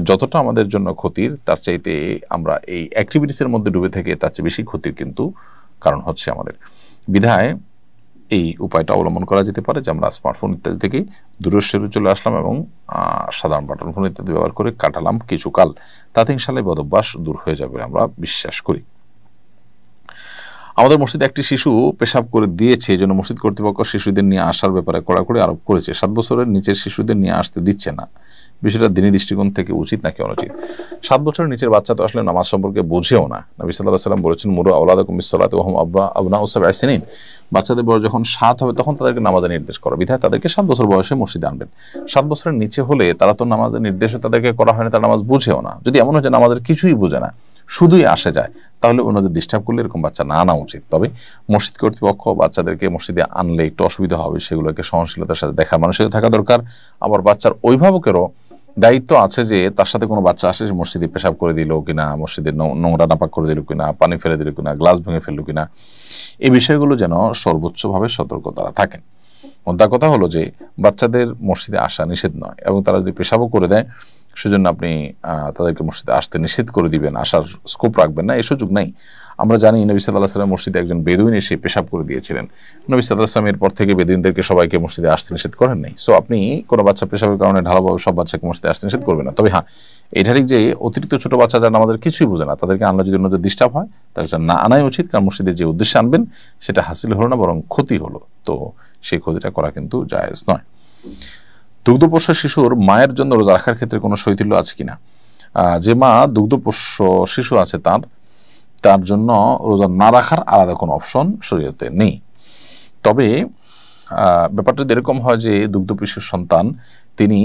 যতটা আমাদের জন্য ক্ষতির, তার চাইতে আমরা এই অ্যাক্টিভিটিসের মধ্যে ডুবে থেকে তার চেয়ে বেশি ক্ষতির কিন্তু কারণ হচ্ছে আমাদের। বিধায় এই উপায়টা অবলম্বন করা যেতে পারে যে আমরা স্মার্টফোন ইত্যাদি থেকে দূরে সরে চলে আসলাম এবং সাধারণ বাটন ফোন ইত্যাদি ব্যবহার করে কাটালাম কিছুকাল, তাতে ইনশাআল্লাহ বদভ্যাস দূর হয়ে যাবে আমরা বিশ্বাস করি। আমাদের মসজিদে একটি শিশু পেশাব করে দিয়েছে, এই জন্য মসজিদ কর্তৃপক্ষ শিশুদের নিয়ে আসার ব্যাপারে কড়াকড়ি আরোপ করেছে। 7 বছরের নিচের শিশুদের নিয়ে আসতে দিচ্ছে না। বিষয়টা দিনী দৃষ্টিকোণ থেকে উচিত নাকি অনুচিত। 7 বছরের নিচের বাচ্চা তো আসলে নামাজ সম্পর্কে বোঝেও না। নবী সাল্লাল্লাহু আলাইহি ওয়াসাল্লাম বলেছেন, মুরু আওলাদাকুম বিস-সালাতি ওয়া হুম আবনাউ 7 সিনিন। বাচ্চাদের বয়স যখন 7 হবে তখন তাদেরকে নামাজের নির্দেশ করো, বিধায় তাদেরকে 7 বছর বয়সে মসজিদে আনবেন। 7 বছরের নিচে হলে তারা তো নামাজের নির্দেশে তাদেরকে করা হয় না, তারা নামাজ বুঝেও না। যদি এমন হয় যে নামাজের কিছুই বোঝে না, শুধুই আসে যায়, তাহলে অন্যদের ডিস্টার্ব করলে এরকম বাচ্চা না আনা উচিত। তবে মসজিদ কর্তৃপক্ষ বাচ্চাদেরকে মসজিদে আনলে একটু অসুবিধা হবে, সেগুলোকে সহনশীলতার সাথে দেখার মানসিকতা থাকা দরকার। আবার বাচ্চার অভিভাবকেরও দায়িত্ব আছে যে তার সাথে কোনো বাচ্চা আসে মসজিদে পেশাব করে দিল কিনা, মসজিদে নোংরা নাপাক করে দিল কিনা, পানি ফেলে দিল কিনা, গ্লাস ভেঙে ফেলল কিনা, এই বিষয়গুলো যেন সর্বোচ্চভাবে সতর্ক তারা থাকেন। মোদ্দা কথা হলো যে বাচ্চাদের মসজিদে আসা নিষেধ নয়, এবং তারা যদি পেশাবও করে দেয় সেজন্য আপনি তাদেরকে মসজিদে আসতে নিষেধ করে দিবেন, আসার স্কোপ রাখবেন না, এই সুযোগ নেই। আমরা জানি নবী সাল্লাল্লাহু আলাইহি ওয়াসাল্লাম মসজিদে একজন বেদুইন এসে পেশাব করে দিয়েছিলেন। নবী সাল্লাল্লাহু আলাইহি ওয়াসাল্লাম এরপর থেকে বেদুইনদেরকে সবাইকে মসজিদে আসতে নিষেধ করেন নাই। সো আপনি কোনো বাচ্চা পেশাবের কারণে ঢালাভাবে সব বাচ্চাকে মসজিদে আসতে নিষেধ করবেন না। তবে হ্যাঁ, এটা ঠিক যে অতিরিক্ত ছোট বাচ্চা যারা আমাদের কিছুই বোঝে না, তাদেরকে আনলে যদি অন্যদের ডিস্টার্ব হয় তাহলে না আনাই উচিত, কারণ মসজিদে যে উদ্দেশ্যে আনবেন সেটা হাসিল হলো না, বরং ক্ষতি হলো। তো সেই ক্ষতিটা করা কিন্তু জায়েজ নয়। দুগ্ধপোষ্য শিশুর মায়ের জন্য রোজা রাখার ক্ষেত্রে কোনো শৈথিল্য আছে কিনা? যে মা দুগ্ধপোষ্য শিশু আছে তার জন্য রোজা না রাখার আলাদা কোনো অপশন শরীয়তে নেই। তবে ব্যাপারটা যদি এরকম হয় যে দুগ্ধপোষ্য সন্তান তিনি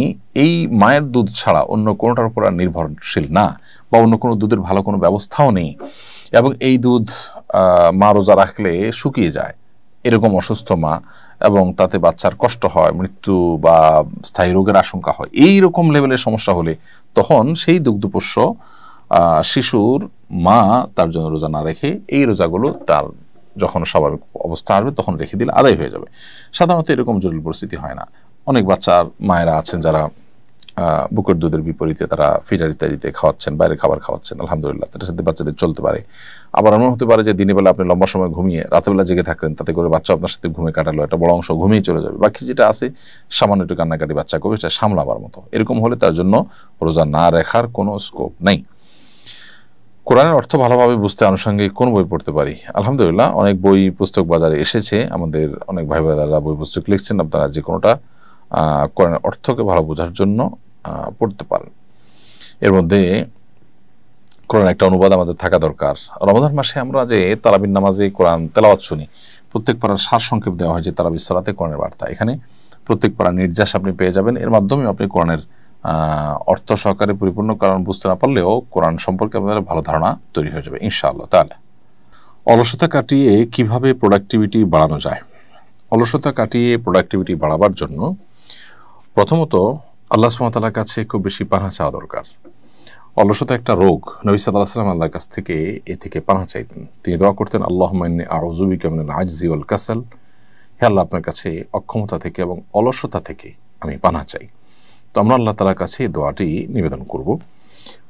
এই মায়ের দুধ ছাড়া অন্য কোনোটার উপর আর নির্ভরশীল না, বা অন্য কোনো দুধের ভালো কোনো ব্যবস্থাও নেই, এবং এই দুধ মা রোজা রাখলে শুকিয়ে যায়, এরকম অসুস্থ মা, এবং তাতে বাচ্চার কষ্ট হয়, মৃত্যু বা স্থায়ী রোগের আশঙ্কা হয়, এই রকম লেভেলের সমস্যা হলে তখন সেই দুগ্ধপোষ্য শিশুর মা তার জন্য রোজা না রেখে এই রোজাগুলো তার যখন স্বাভাবিক অবস্থা আসবে তখন রেখে দিলে আদায় হয়ে যাবে। সাধারণত এরকম জটিল পরিস্থিতি হয় না। অনেক বাচ্চার মায়েরা আছেন যারা বুকের দুধের বিপরীতে তারা ফিডার ইত্যাদিতে খাওয়াচ্ছেন, বাইরে খাবার খাওয়াচ্ছেন, আলহামদুলিল্লাহ, তাদের সাথে বাচ্চাদের চলতে পারে। আবার এমন হতে পারে যে দিনের বেলা আপনি লম্বা সময় ঘুমিয়ে রাতেবেলা জেগে থাকলেন, তাতে করে বাচ্চা আপনার সাথে ঘুমে কাটালো, একটা বড় অংশ ঘুমিয়ে চলে যাবে, বাকি যেটা আছে সামান্য একটু কান্নাকাটি বাচ্চা করবে, সেটা সামলাবার মতো। এরকম হলে তার জন্য রোজা না রাখার কোনো স্কোপ নেই। কোরআনের অর্থ ভালোভাবে বুঝতে আনুষঙ্গিক কোন বই পড়তে পারি? আলহামদুলিল্লাহ, অনেক বই পুস্তক বাজারে এসেছে, আমাদের অনেক ভাই বোনেরা বই পুস্তক লিখছেন, আপনারা যে কোনোটা কোরআনের অর্থকে ভালো বোঝার জন্য পড়তে পারেন। এর মধ্যে কোরআন একটা অনুবাদ আমাদের থাকা দরকার। রমজান মাসে আমরা যে তারাবির নামাজে কোরআন তেলাওয়াত শুনি, প্রত্যেক পাড়ার সার সংক্ষেপ দেওয়া হয় যে তারাবির সালাতে কোরআনের বার্তা, এখানে প্রত্যেক পাড়ার নির্যাস আপনি পেয়ে যাবেন। এর মাধ্যমে আপনি কোরআনের অর্থ সহকারে পরিপূর্ণ কারণ বুঝতে না পারলেও কোরআন সম্পর্কে আপনাদের ভালো ধারণা তৈরি হয়ে যাবে ইনশাআল্লাহ তাআলা। অলসতা কাটিয়ে কিভাবে প্রোডাক্টিভিটি বাড়ানো যায়? অলসতা কাটিয়ে প্রোডাক্টিভিটি বাড়াবার জন্য প্রথমত আল্লাহ সুবহানাহু ওয়া তাআলার কাছে খুব বেশি পানাহ চাওয়া দরকার। অলসতা একটা রোগ। নবী সাল্লাল্লাহু আলাইহি ওয়াসাল্লাম আল্লাহর কাছ থেকে এ থেকে পানাহ চাইতেন। তিনি দোয়া করতেন, আল্লাহুম্মা ইন্নী আউযু বিকা মিনাল আজজি ওয়াল কাসাল, হে আল্লাহ, আপনার কাছে অক্ষমতা থেকে এবং অলসতা থেকে আমি পানাহ চাই। তো আমরা আল্লাহ তাআলার কাছে এই দোয়াটি নিবেদন করব।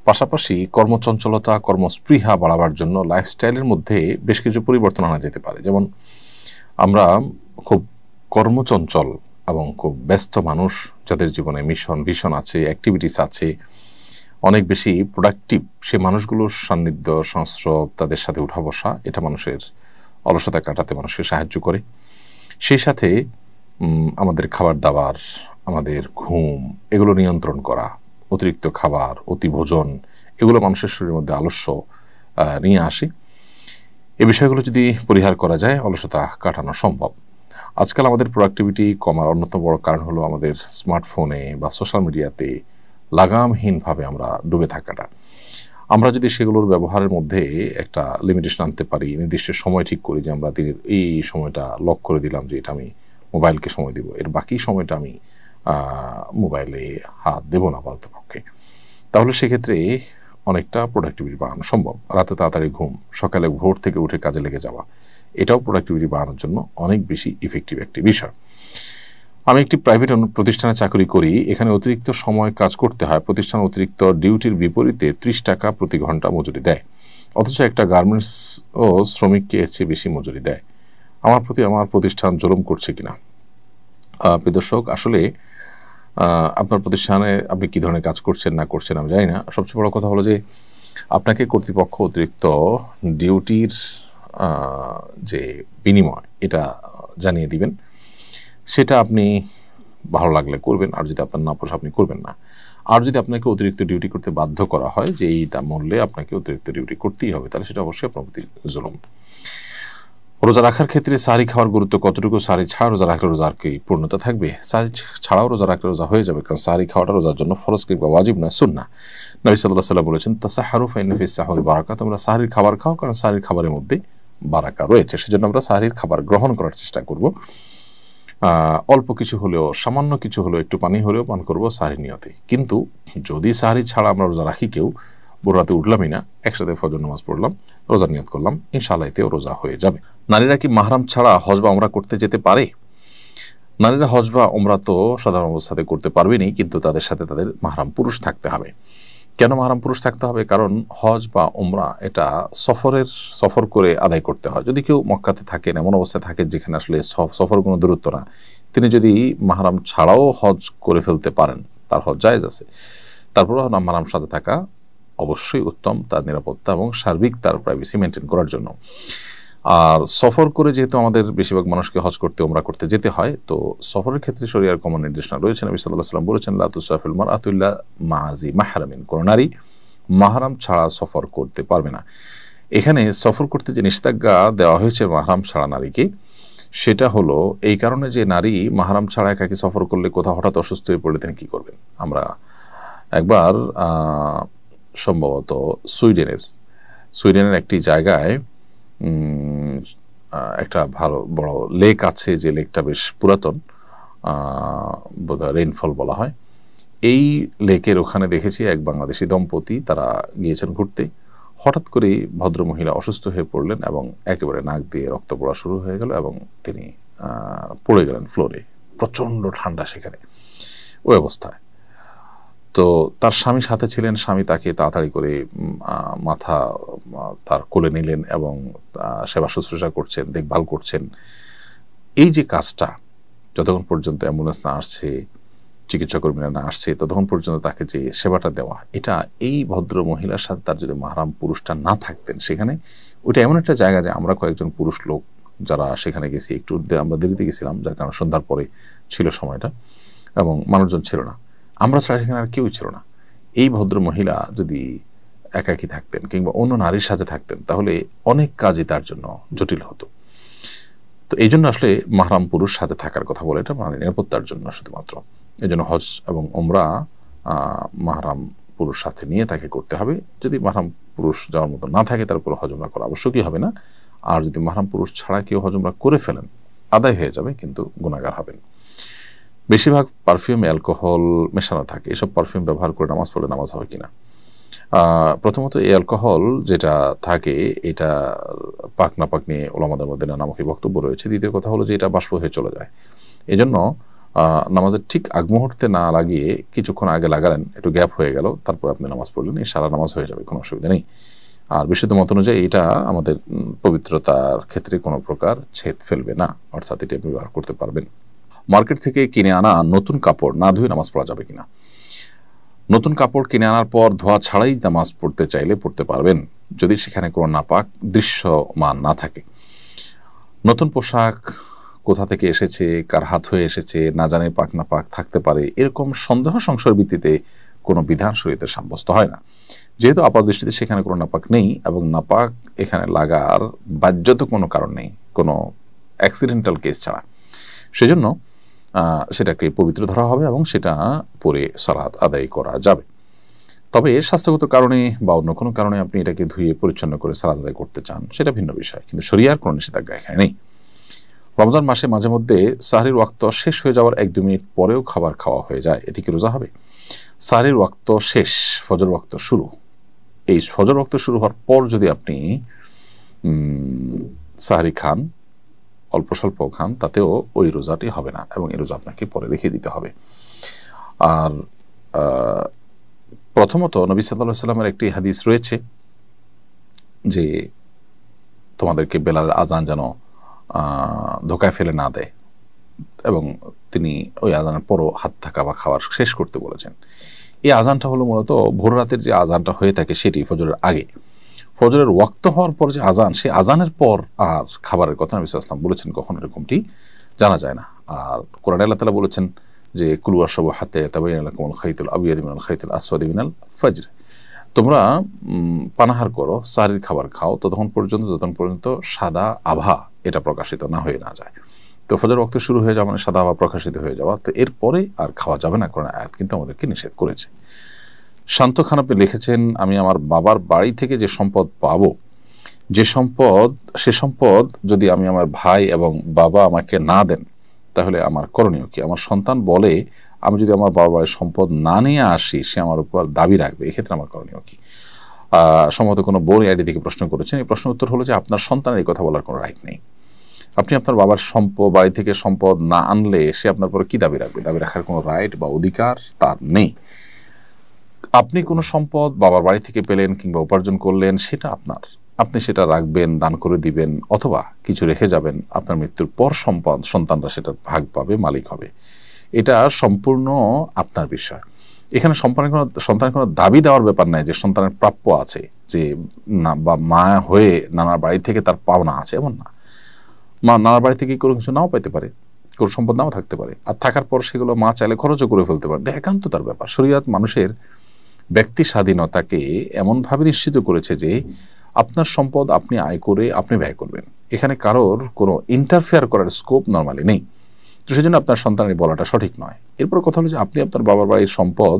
পাশাপাশি কর্মচঞ্চলতা, কর্মস্পৃহা বাড়াবার জন্য লাইফস্টাইলের মধ্যে বেশ কিছু পরিবর্তন আনা যেতে পারে। যেমন আমরা খুব কর্মচঞ্চল এবং খুব ব্যস্ত মানুষ, যাদের জীবনে মিশন ভিশন আছে, অ্যাক্টিভিটিস আছে, অনেক বেশি প্রোডাক্টিভ, সেই মানুষগুলোর সান্নিধ্য, সংস্রব, তাদের সাথে উঠা বসা, এটা মানুষের অলসতা কাটাতে মানুষকে সাহায্য করে। সেই সাথে আমাদের খাবার দাবার, আমাদের ঘুম, এগুলো নিয়ন্ত্রণ করা, অতিরিক্ত খাবার, অতি ভোজন, এগুলো মানুষের শরীরের মধ্যে আলস্য নিয়ে আসে। এই বিষয়গুলো যদি পরিহার করা যায় অলসতা কাটানো সম্ভব। আজকাল আমাদের প্রোডাক্টিভিটি কমার অন্যতম বড় কারণ হলো আমাদের স্মার্টফোনে বা সোশ্যাল মিডিয়াতে লাগামহীনভাবে আমরা ডুবে থাকাটা। আমরা যদি সেগুলোর ব্যবহারের মধ্যে একটা লিমিটেশন আনতে পারি, নির্দিষ্ট সময় ঠিক করি যে আমরা দিনের এই সময়টা লক করে দিলাম যে এটা আমি মোবাইলকে সময় দিব, এর বাকি সময়টা আমি মোবাইলে হাত দেব না পারতপক্ষে, তাহলে সেক্ষেত্রে অনেকটা প্রোডাক্টিভিটি বাড়ানো সম্ভব। রাতে তাড়াতাড়ি ঘুম, সকালে ভোর থেকে উঠে কাজে লেগে যাওয়া, এটাও প্রোডাক্টিভিটি বাড়ানোর জন্য অনেক বেশি ইফেক্টিভ একটি বিষয়। আমি একটি প্রাইভেট প্রতিষ্ঠানে চাকরি করি, এখানে অতিরিক্ত সময় কাজ করতে হয়। প্রতিষ্ঠান অতিরিক্ত ডিউটির বিপরীতে 30 টাকা প্রতি ঘন্টা মজুরি দেয়, অথচ একটা গার্মেন্টস ও শ্রমিককে এর চেয়ে বেশি মজুরি দেয়। আমার প্রতি আমার প্রতিষ্ঠান জুলুম করছে কিনা? প্রিয় দর্শক, আসলে আপনার প্রতিষ্ঠানে আপনি কী ধরনের কাজ করছেন না করছেন আমি জানি না। সবচেয়ে বড় কথা হলো যে আপনাকে কর্তৃপক্ষ অতিরিক্ত ডিউটির যে বিনিময় এটা জানিয়ে দিবেন, সেটা আপনি ভালো লাগলে করবেন, আর যদি আপনার না পোষায় আপনি করবেন না। আর যদি আপনাকে অতিরিক্ত ডিউটি করতে বাধ্য করা হয় যে এইটা মূল্যে আপনাকে অতিরিক্ত ডিউটি করতেই হবে, তাহলে সেটা অবশ্যই আপনার প্রতি জুলুম। রোজা রাখার ক্ষেত্রে সাহরি খাওয়ার গুরুত্ব কতটুকু? সাহরি ছাড়া রোজা রাখলে রোজার কি পূর্ণতা থাকবে? সাহরি ছাড়াও রোজা রাখলে রোজা হয়ে যাবে, কারণ সাহরি খাওয়াটা রোজার জন্য ফরজ কিংবা ওয়াজিব না, সুন্নাহ। নবী সাল্লাল্লাহু আলাইহি ওয়াসাল্লাম বলেছেন, তাসাহহারু ফাইন্না ফিস সাহরি বারাকা, তোমরা সাহরির খাবার খাও কারণ সাহরির খাবারের মধ্যে বারাকা রয়েছে। সেজন্য আমরা সাহরির খাবার গ্রহণ করার চেষ্টা করব। অল্প কিছু হলেও, সামান্য কিছু হলেও, একটু পানি হলেও পান করবো সাহরি নিয়তে। কিন্তু যদি সাহরি ছাড়া আমরা রোজা রাখি, কেউ ভোর রাতে উঠলামই না, একসাথে ফজর নামাজ পড়লাম, রোজার নিয়ত করলাম, ইনশাআল্লাহ এতেও রোজা হয়ে যাবে। নারীরা কি মাহরাম ছাড়া হজ বা ওমরা করতে যেতে পারে? নারীরা হজ বা ওমরা তো সাধারণ অবস্থাতে করতে পারবেনই, কিন্তু তাদের সাথে তাদের মাহরাম পুরুষ থাকতে হবে। কেন মাহরাম পুরুষ থাকতে হবে? কারণ হজ বা ওমরা এটা সফর করে আদায় করতে হয়। যদি কেউ মক্কাতে থাকেন, এমন অবস্থায় থাকেন যেখানে আসলে সফর কোনো দূরত্ব না, তিনি যদি মাহরাম ছাড়াও হজ করে ফেলতে পারেন, তার হজ জায়েজ আছে। তারপরে মাহরাম সাথে থাকা অবশ্যই উত্তম, তার নিরাপত্তা এবং সার্বিক তার প্রাইভেসি মেনটেন করার জন্য। আর সফর করে যেহেতু আমাদের বেশিরভাগ মানুষকে হজ করতে, ওমরা করতে যেতে হয়, তো সফরের ক্ষেত্রে শরিয়ার কমন নির্দেশনা রয়েছে। নবী সাল্লাল্লাহু আলাইহি ওয়াসাল্লাম বলেছেন, লা তুসাফিল মারআতু ইল্লা মা'a জি মাহরামিন, কোন নারী মাহরাম ছাড়া সফর করতে পারবে না। এখানে সফর করতে যে নিষেধাজ্ঞা দেওয়া হয়েছে মাহরাম ছাড়া নারীকে, সেটা হলো এই কারণে যে নারী মাহরাম ছাড়া একাকী সফর করলে কোথাও হঠাৎ অসুস্থ হয়ে পড়লে তিনি কী করবেন? আমরা একবার সম্ভবত সুইডেনের একটি জায়গায় একটা ভালো বড় লেক আছে, যে লেকটা বেশ পুরাতন, বোধহয় রেইনফল বলা হয়। এই লেকের ওখানে দেখেছি এক বাংলাদেশি দম্পতি, তারা গিয়েছেন ঘুরতে, হঠাৎ করেই ভদ্রমহিলা অসুস্থ হয়ে পড়লেন এবং একেবারে নাক দিয়ে রক্ত পড়া শুরু হয়ে গেল এবং তিনি পড়ে গেলেন ফ্লোরে। প্রচণ্ড ঠান্ডা সেখানে, ওই অবস্থায়। তো তার স্বামী সাথে ছিলেন, স্বামী তাকে তাড়াতাড়ি করে মাথা তার কোলে নিলেন এবং সেবা শুশ্রূষা করছেন, দেখভাল করছেন। এই যে কাজটা, যতক্ষণ পর্যন্ত অ্যাম্বুলেন্স না আসছে, চিকিৎসা কর্মীরা না আসছে, ততক্ষণ পর্যন্ত তাকে যে সেবাটা দেওয়া, এটা এই ভদ্র মহিলার সাথে তার যদি মাহরাম পুরুষটা না থাকতেন সেখানে, ওইটা এমন একটা জায়গা যে আমরা কয়েকজন পুরুষ লোক যারা সেখানে গেছি, একটু আমরা দেরিতে গেছিলাম, যার কারণে সন্ধ্যার পরে ছিল সময়টা এবং মানুষজন ছিল না, আমরা ছাড়া সেখানে আর কেউই ছিল না। এই ভদ্র মহিলা যদি একাকী থাকতেন কিংবা অন্য নারীর সাথে থাকতেন, তাহলে অনেক কাজই তার জন্য জটিল হতো। তো এই জন্য আসলে মাহরাম পুরুষ সাথে থাকার কথা বলে, এটা মানে নিরাপত্তার জন্য শুধুমাত্র। এই জন্য হজ এবং ওমরা মাহরাম পুরুষ সাথে নিয়ে তাকে করতে হবে। যদি মাহরাম পুরুষ যাওয়ার মতো না থাকে, তারপর হজ ওমরা করা আবশ্যকই হবে না। আর যদি মাহরাম পুরুষ ছাড়া কেউ হজ ওমরা করে ফেলেন, আদায় হয়ে যাবে, কিন্তু গুনাহগার হবেন। বেশিরভাগ পারফিউমে অ্যালকোহল মেশানো থাকে, এসব পারফিউম ব্যবহার করে নামাজ পড়লে নামাজ হবে কিনা? প্রথমত এই অ্যালকোহল যেটা থাকে, এটা পাক না পাক নিয়ে ওলামাদের মধ্যে নানামুখী বক্তব্য রয়েছে। দ্বিতীয় কথা হলো যে এটা বাষ্প হয়ে চলে যায়। এই জন্য নামাজের ঠিক আগ মুহূর্তে না লাগিয়ে কিছুক্ষণ আগে লাগালেন, একটু গ্যাপ হয়ে গেল, তারপর আপনি নামাজ পড়লেন, এই সারা নামাজ হয়ে যাবে, কোনো অসুবিধা নেই। আর বিশুদ্ধ মত অনুযায়ী এটা আমাদের পবিত্রতার ক্ষেত্রে কোনো প্রকার ছেদ ফেলবে না, অর্থাৎ এটা ব্যবহার করতে পারবেন। মার্কেট থেকে কিনে আনা নতুন কাপড় না ধুয়ে নামাজ পড়া যাবে কিনা? নতুন কাপড় কিনে আনার পর ধোয়া ছাড়াই নামাজ পড়তে চাইলে পড়তে পারবেন, যদি সেখানে কোনো নাপাক দৃশ্যমান না থাকে। নতুন পোশাক কোথা থেকে এসেছে, কার হাত হয়ে এসেছে, না জানে পাক না পাক থাকতে পারে, এরকম সন্দেহ সংশয়ের ভিত্তিতে কোনো বিধান শরীয়তে সাব্যস্ত হয় না। যেহেতু আপাত দৃষ্টিতে সেখানে কোনো নাপাক নেই এবং নাপাক এখানে লাগার বাধ্যত কোনো কারণ নেই, কোনো অ্যাক্সিডেন্টাল কেস ছাড়া, সেজন্য সেটাকে পবিত্র ধরা হবে এবং সেটা পরে সালাত আদায় করা যাবে। তবে স্বাস্থ্যগত কারণে বা অন্য কোনো কারণে আপনি এটাকে ধুয়ে পরিচ্ছন্ন করে সালাত আদায় করতে চান, সেটা ভিন্ন বিষয়, কিন্তু শরিয়ার কোনো নিষেধাজ্ঞা এখানে নেই। রমজান মাসে মাঝে মধ্যে সাহরির ওয়াক্ত শেষ হয়ে যাওয়ার 1-2 মিনিট পরেও খাবার খাওয়া হয়ে যায়, এতে কি রোজা হবে? সাহরির ওয়াক্ত শেষ, ফজর ওয়াক্ত শুরু, এই ফজর ওয়াক্ত শুরু হওয়ার পর যদি আপনি সাহরি খান, অল্প স্বল্প খান, তাতেও ওই রোজাটি হবে না এবং এই রোজা আপনাকে পরে রেখে দিতে হবে। আর প্রথমত নবী সাল্লাল্লাহু আলাইহি ওয়াসাল্লামের একটি হাদিস রয়েছে যে তোমাদেরকে বেলালের আজান যেন ধোকায় ফেলে না দেয়, এবং তিনি ওই আজানের পরও হাত থাকা বা খাবার শেষ করতে বলেছেন। এই আজানটা হলো মূলত ভোর রাতের যে আজানটা হয়ে থাকে সেটি ফজরের আগে, ফজরের ওয়াক্ত হওয়ার পর যে আজান, সেই আজানের পর আর খাবারের কথা নবী সাল্লাল্লাহু আলাইহি ওয়াসাল্লাম বলেছেন কখন এরকমটি জানা যায় না। আর কোরআনে আল্লাহ তাআলা বলেছেন যে কুলু ওয়াশরাবু হাত্তা ইয়াতাবায়ানা লাকুমুল খাইতুল আবিয়াদু মিনাল খাইতিল আসওয়াদি মিনাল ফাজর, তোমরা পানাহার করো, সাহরির খাবার খাও যতক্ষণ পর্যন্ত সাদা আভা এটা প্রকাশিত না হয়ে না যায়। তো ফজর ওয়াক্ত শুরু হয়ে যাওয়া মানে সাদা আভা প্রকাশিত হয়ে যাওয়া, তো এরপরে আর খাওয়া যাবে না, কারণ আয়াত কিন্তু আমাদেরকে নিষেধ করেছে। শান্ত খান আপনি লিখেছেন, আমি আমার বাবার বাড়ি থেকে যে সম্পদ পাবো, সে সম্পদ যদি আমি আমার ভাই এবং বাবা আমাকে না দেন তাহলে আমার করণীয় কি? আমার সন্তান বলে আমি যদি আমার বাবার বাড়ির সম্পদ না নিয়ে আসি সে আমার উপর দাবি রাখবে, এক্ষেত্রে আমার করণীয় কি? সম্ভবত কোনো বোন আইডি থেকে প্রশ্ন করেছেন। এই প্রশ্নের উত্তর হলো যে আপনার সন্তানের এই কথা বলার কোনো রাইট নেই। আপনি আপনার বাবার বাড়ি থেকে সম্পদ না আনলে সে আপনার উপর কি দাবি রাখবে? দাবি রাখার কোনো রাইট বা অধিকার তার নেই। আপনি কোনো সম্পদ বাবার বাড়ি থেকে পেলেন কিংবা উপার্জন করলেন, সেটা আপনার, আপনি সেটা রাখবেন, দান করে দিবেন, অথবা কিছু রেখে যাবেন। আপনার মৃত্যুর পর সন্তানরা সেটার ভাগ পাবে, মালিক হবে। এটা সম্পূর্ণ আপনার বিষয়। এখানে সন্তানের কোনো দাবি দেওয়ার ব্যাপার নাই যে সন্তানের প্রাপ্য আছে, যে না বা মা হয়ে নানার বাড়ি থেকে তার পাওনা আছে, এমন না। মা নানার বাড়ি থেকে কোনো কিছু নাও পাইতে পারে, কোনো সম্পদ নাও থাকতে পারে, আর থাকার পর সেগুলো মা চাইলে খরচও করে ফেলতে পারে, একান্ত তার ব্যাপার। শরীয়ত মানুষের ব্যক্তি স্বাধীনতাকে এমনভাবে নিশ্চিত করেছে যে আপনার সম্পদ আপনি আয় করে আপনি ব্যয় করবেন, এখানে কারোর কোনো ইন্টারফেয়ার করার স্কোপ নর্মালি নেই। তো সেই জন্য আপনার সন্তানের বলাটা সঠিক নয়। এরপর কথা হলো যে আপনি আপনার বাবার বাড়ির সম্পদ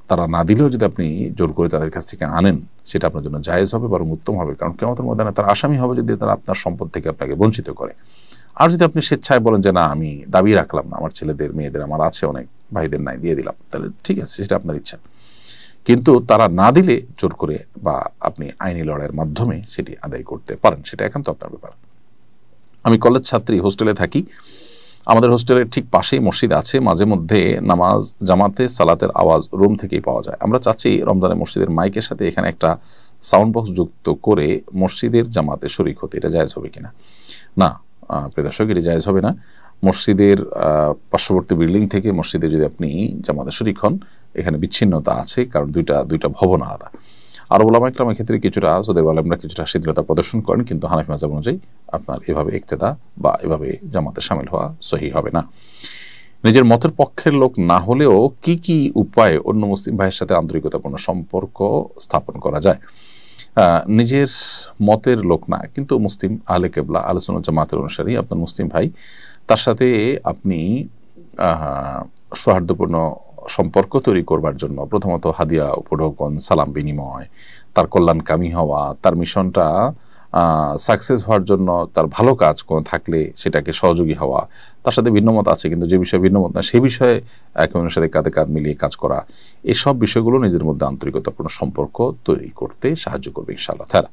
তারা না দিলেও যদি আপনি জোর করে তাদের কাছ থেকে আনেন, সেটা আপনার জন্য জায়েজ হবে, বরং উত্তম হবে। কারণ কিয়ামতের ময়দানে তার আসামি হবে যদি তারা আপনার সম্পদ থেকে আপনাকে বঞ্চিত করে। আর যদি আপনি স্বেচ্ছায় বলেন যে না, আমি দাবি রাখলাম না, আমার ছেলেদের মেয়েদের আমার আছে, অনেক ভাইদের নাই, দিয়ে দিলাম, তাহলে ঠিক আছে, সেটা আপনার ইচ্ছা। কিন্তু তারা না দিলে জোর করে বা আপনি আইনি লড়াইয়ের মাধ্যমে সেটি আদায় করতে পারেন, সেটা একান্ত আপনার ব্যাপার। আমি কলেজ ছাত্রী, হোস্টেলে থাকি। আমাদের হোস্টেলের ঠিক পাশেই মসজিদ আছে। মাঝে মধ্যে নামাজ জামাতে সালাতের আওয়াজ রুম থেকেই পাওয়া যায়। আমরা চাচ্ছি রমজানের মসজিদের মাইকের সাথে এখানে একটা সাউন্ড বক্স যুক্ত করে মসজিদের জামাতে শরীক হতে, এটা জায়েজ হবে কিনা? না প্রিয় দর্শক, এটি জায়েজ হবে না। মসজিদের পার্শ্ববর্তী বিল্ডিং থেকে মসজিদে যদি আপনি জামাতে শরীক হন, এখানে বিচ্ছিন্নতা আছে, কারণ দুইটা ভবন আলাদা। আর ওলামা ইকরামের ক্ষেত্রে কিছুটা সৌদির আলেমরা কিছুটা শিথিলতা প্রদর্শন করেন, কিন্তু হানাফি মাযহাব অনুযায়ী আপনার এভাবে ইক্তেদা বা এভাবে জামাতে শামিল হওয়া সহি হবে না। নিজের মতের পক্ষের লোক না হলেও কি কি উপায়ে অন্য মুসলিম ভাইয়ের সাথে আন্তরিকতাপূর্ণ সম্পর্ক স্থাপন করা যায়? নিজের মতের লোক না, কিন্তু মুসলিম আহলে কেবলা আহলে সুন্নাত জামাতের অনুসারী আপনার মুসলিম ভাই, তার সাথে আপনি সৌহার্দ্যপূর্ণ সম্পর্ক তৈরি করবার জন্য প্রথমত হাদিয়া উপঢৌকন, সালাম বিনিময়, তার কল্যাণকামী হওয়া, তার মিশনটা সাকসেস হওয়ার জন্য তার ভালো কাজ কোনো থাকলে সেটাকে সহযোগী হওয়া, তার সাথে ভিন্নমত আছে কিন্তু যে বিষয়ে ভিন্নমত না সেই বিষয়ে একে অন্যের সাথে কাঁধে কাঁধ মিলিয়ে কাজ করা, এসব বিষয়গুলো নিজের মধ্যে আন্তরিকতাপূর্ণ সম্পর্ক তৈরি করতে সাহায্য করবে ইনশাআল্লাহ তাআলা।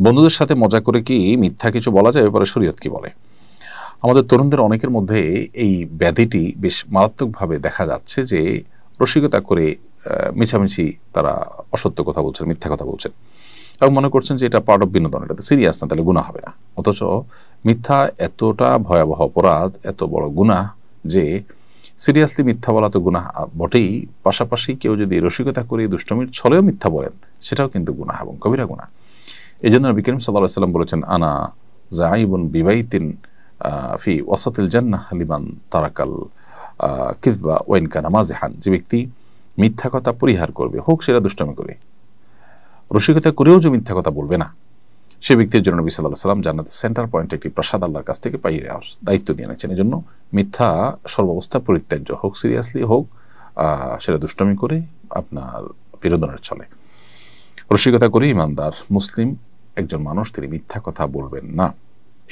বন্ধুদের সাথে মজা করে কি মিথ্যা কিছু বলা যায়? এবারে শরীয়ত কি বলে? আমাদের তরুণদের অনেকের মধ্যে এই ব্যাধিটি বেশ মারাত্মকভাবে দেখা যাচ্ছে যে রসিকতা করে মিছামিছি তারা অসত্য কথা বলছেন, মিথ্যা কথা বলছেন এবং মনে করছেন যে এটা পার্ট অফ বিনোদন, এটা তো সিরিয়াস না, তাহলে গুনাহ হবে না। অথচ মিথ্যা এতটা ভয়াবহ অপরাধ, এত বড় গুনাহ যে সিরিয়াসলি মিথ্যা বলা তো গুনাহ বটেই, পাশাপাশি কেউ যদি রসিকতা করে দুষ্টমির ছলেও মিথ্যা বলেন সেটাও কিন্তু গুনাহ এবং কবিরা গুনাহ। এই জন্য নবী করিম সাল্লাল্লাহু আলাইহি ওয়াসাল্লাম বলেছেন, আনা যাইবুন বিবাইতিন ফি ওয়াসাতিল জান্নাহ লিমান তারাকাল কিযবা ওয়া ইন কানা মাযিহান, যে ব্যক্তি মিথ্যা কথা পরিহার করবে, হোক সেটা দুষ্টমি করে, রসিকতা করেও যে মিথ্যা কথা বলবে না, সে ব্যক্তির জন্য নবী সাল্লাল্লাহু আলাইহি ওয়াসাল্লাম জান্নাতের সেন্টার পয়েন্টে একটি প্রাসাদ আল্লাহর কাছ থেকে পাইয়ে দেওয়ার দায়িত্ব দিয়ে নিয়েছেন। এই জন্য মিথ্যা সর্বাবস্থা পরিত্যাজ্য, হোক সিরিয়াসলি হোক সেটা দুষ্টমি করে আপনার বিনোদনের চলে। রসিকতা করে ইমানদার মুসলিম একজন মানুষ তিনি মিথ্যা কথা বলবেন না।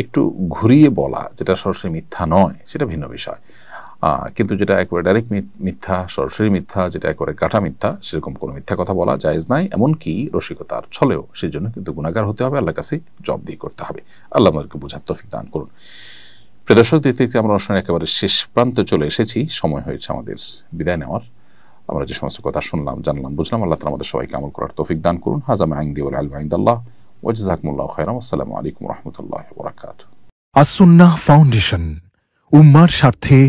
একটু ঘুরিয়ে বলা যেটা সরাসরি মিথ্যা নয় সেটা ভিন্ন বিষয়, কিন্তু যেটা একবারে ডাইরেক্ট মিথ্যা, সরাসরি মিথ্যা, যেটা একবারে কাটা মিথ্যা, সেরকম কোনো মিথ্যা কথা বলা জায়েজ নাই, এমনকি রসিকতার ছলেও। সেই জন্য কিন্তু গুনাহগার হতে হবে, আল্লাহর কাছে জবাবদিহি করতে হবে। আল্লাহ আমাদেরকে বোঝার তৌফিক দান করুন। প্রিয় দর্শক, দেখতে দেখতে আমরা অনুষ্ঠানের একেবারে শেষ প্রান্তে চলে এসেছি, সময় হয়েছে আমাদের বিদায় নেওয়ার। আমরা যে সমস্ত কথা শুনলাম, জানলাম, বুঝলাম, আল্লাহ তাআলা আমাদের সবাইকে আমল করার তৌফিক দান করুন। হাযা মা ইনদি ওয়াল ইলমু ইনদাল্লাহ ওয়া জাযাকুমুল্লাহু খাইরান। আসসালামু আলাইকুম ওয়া রাহমাতুল্লাহি ওয়া বারাকাতুহু। আস-সুন্নাহ ফাউন্ডেশন, উম্মার স্বার্থে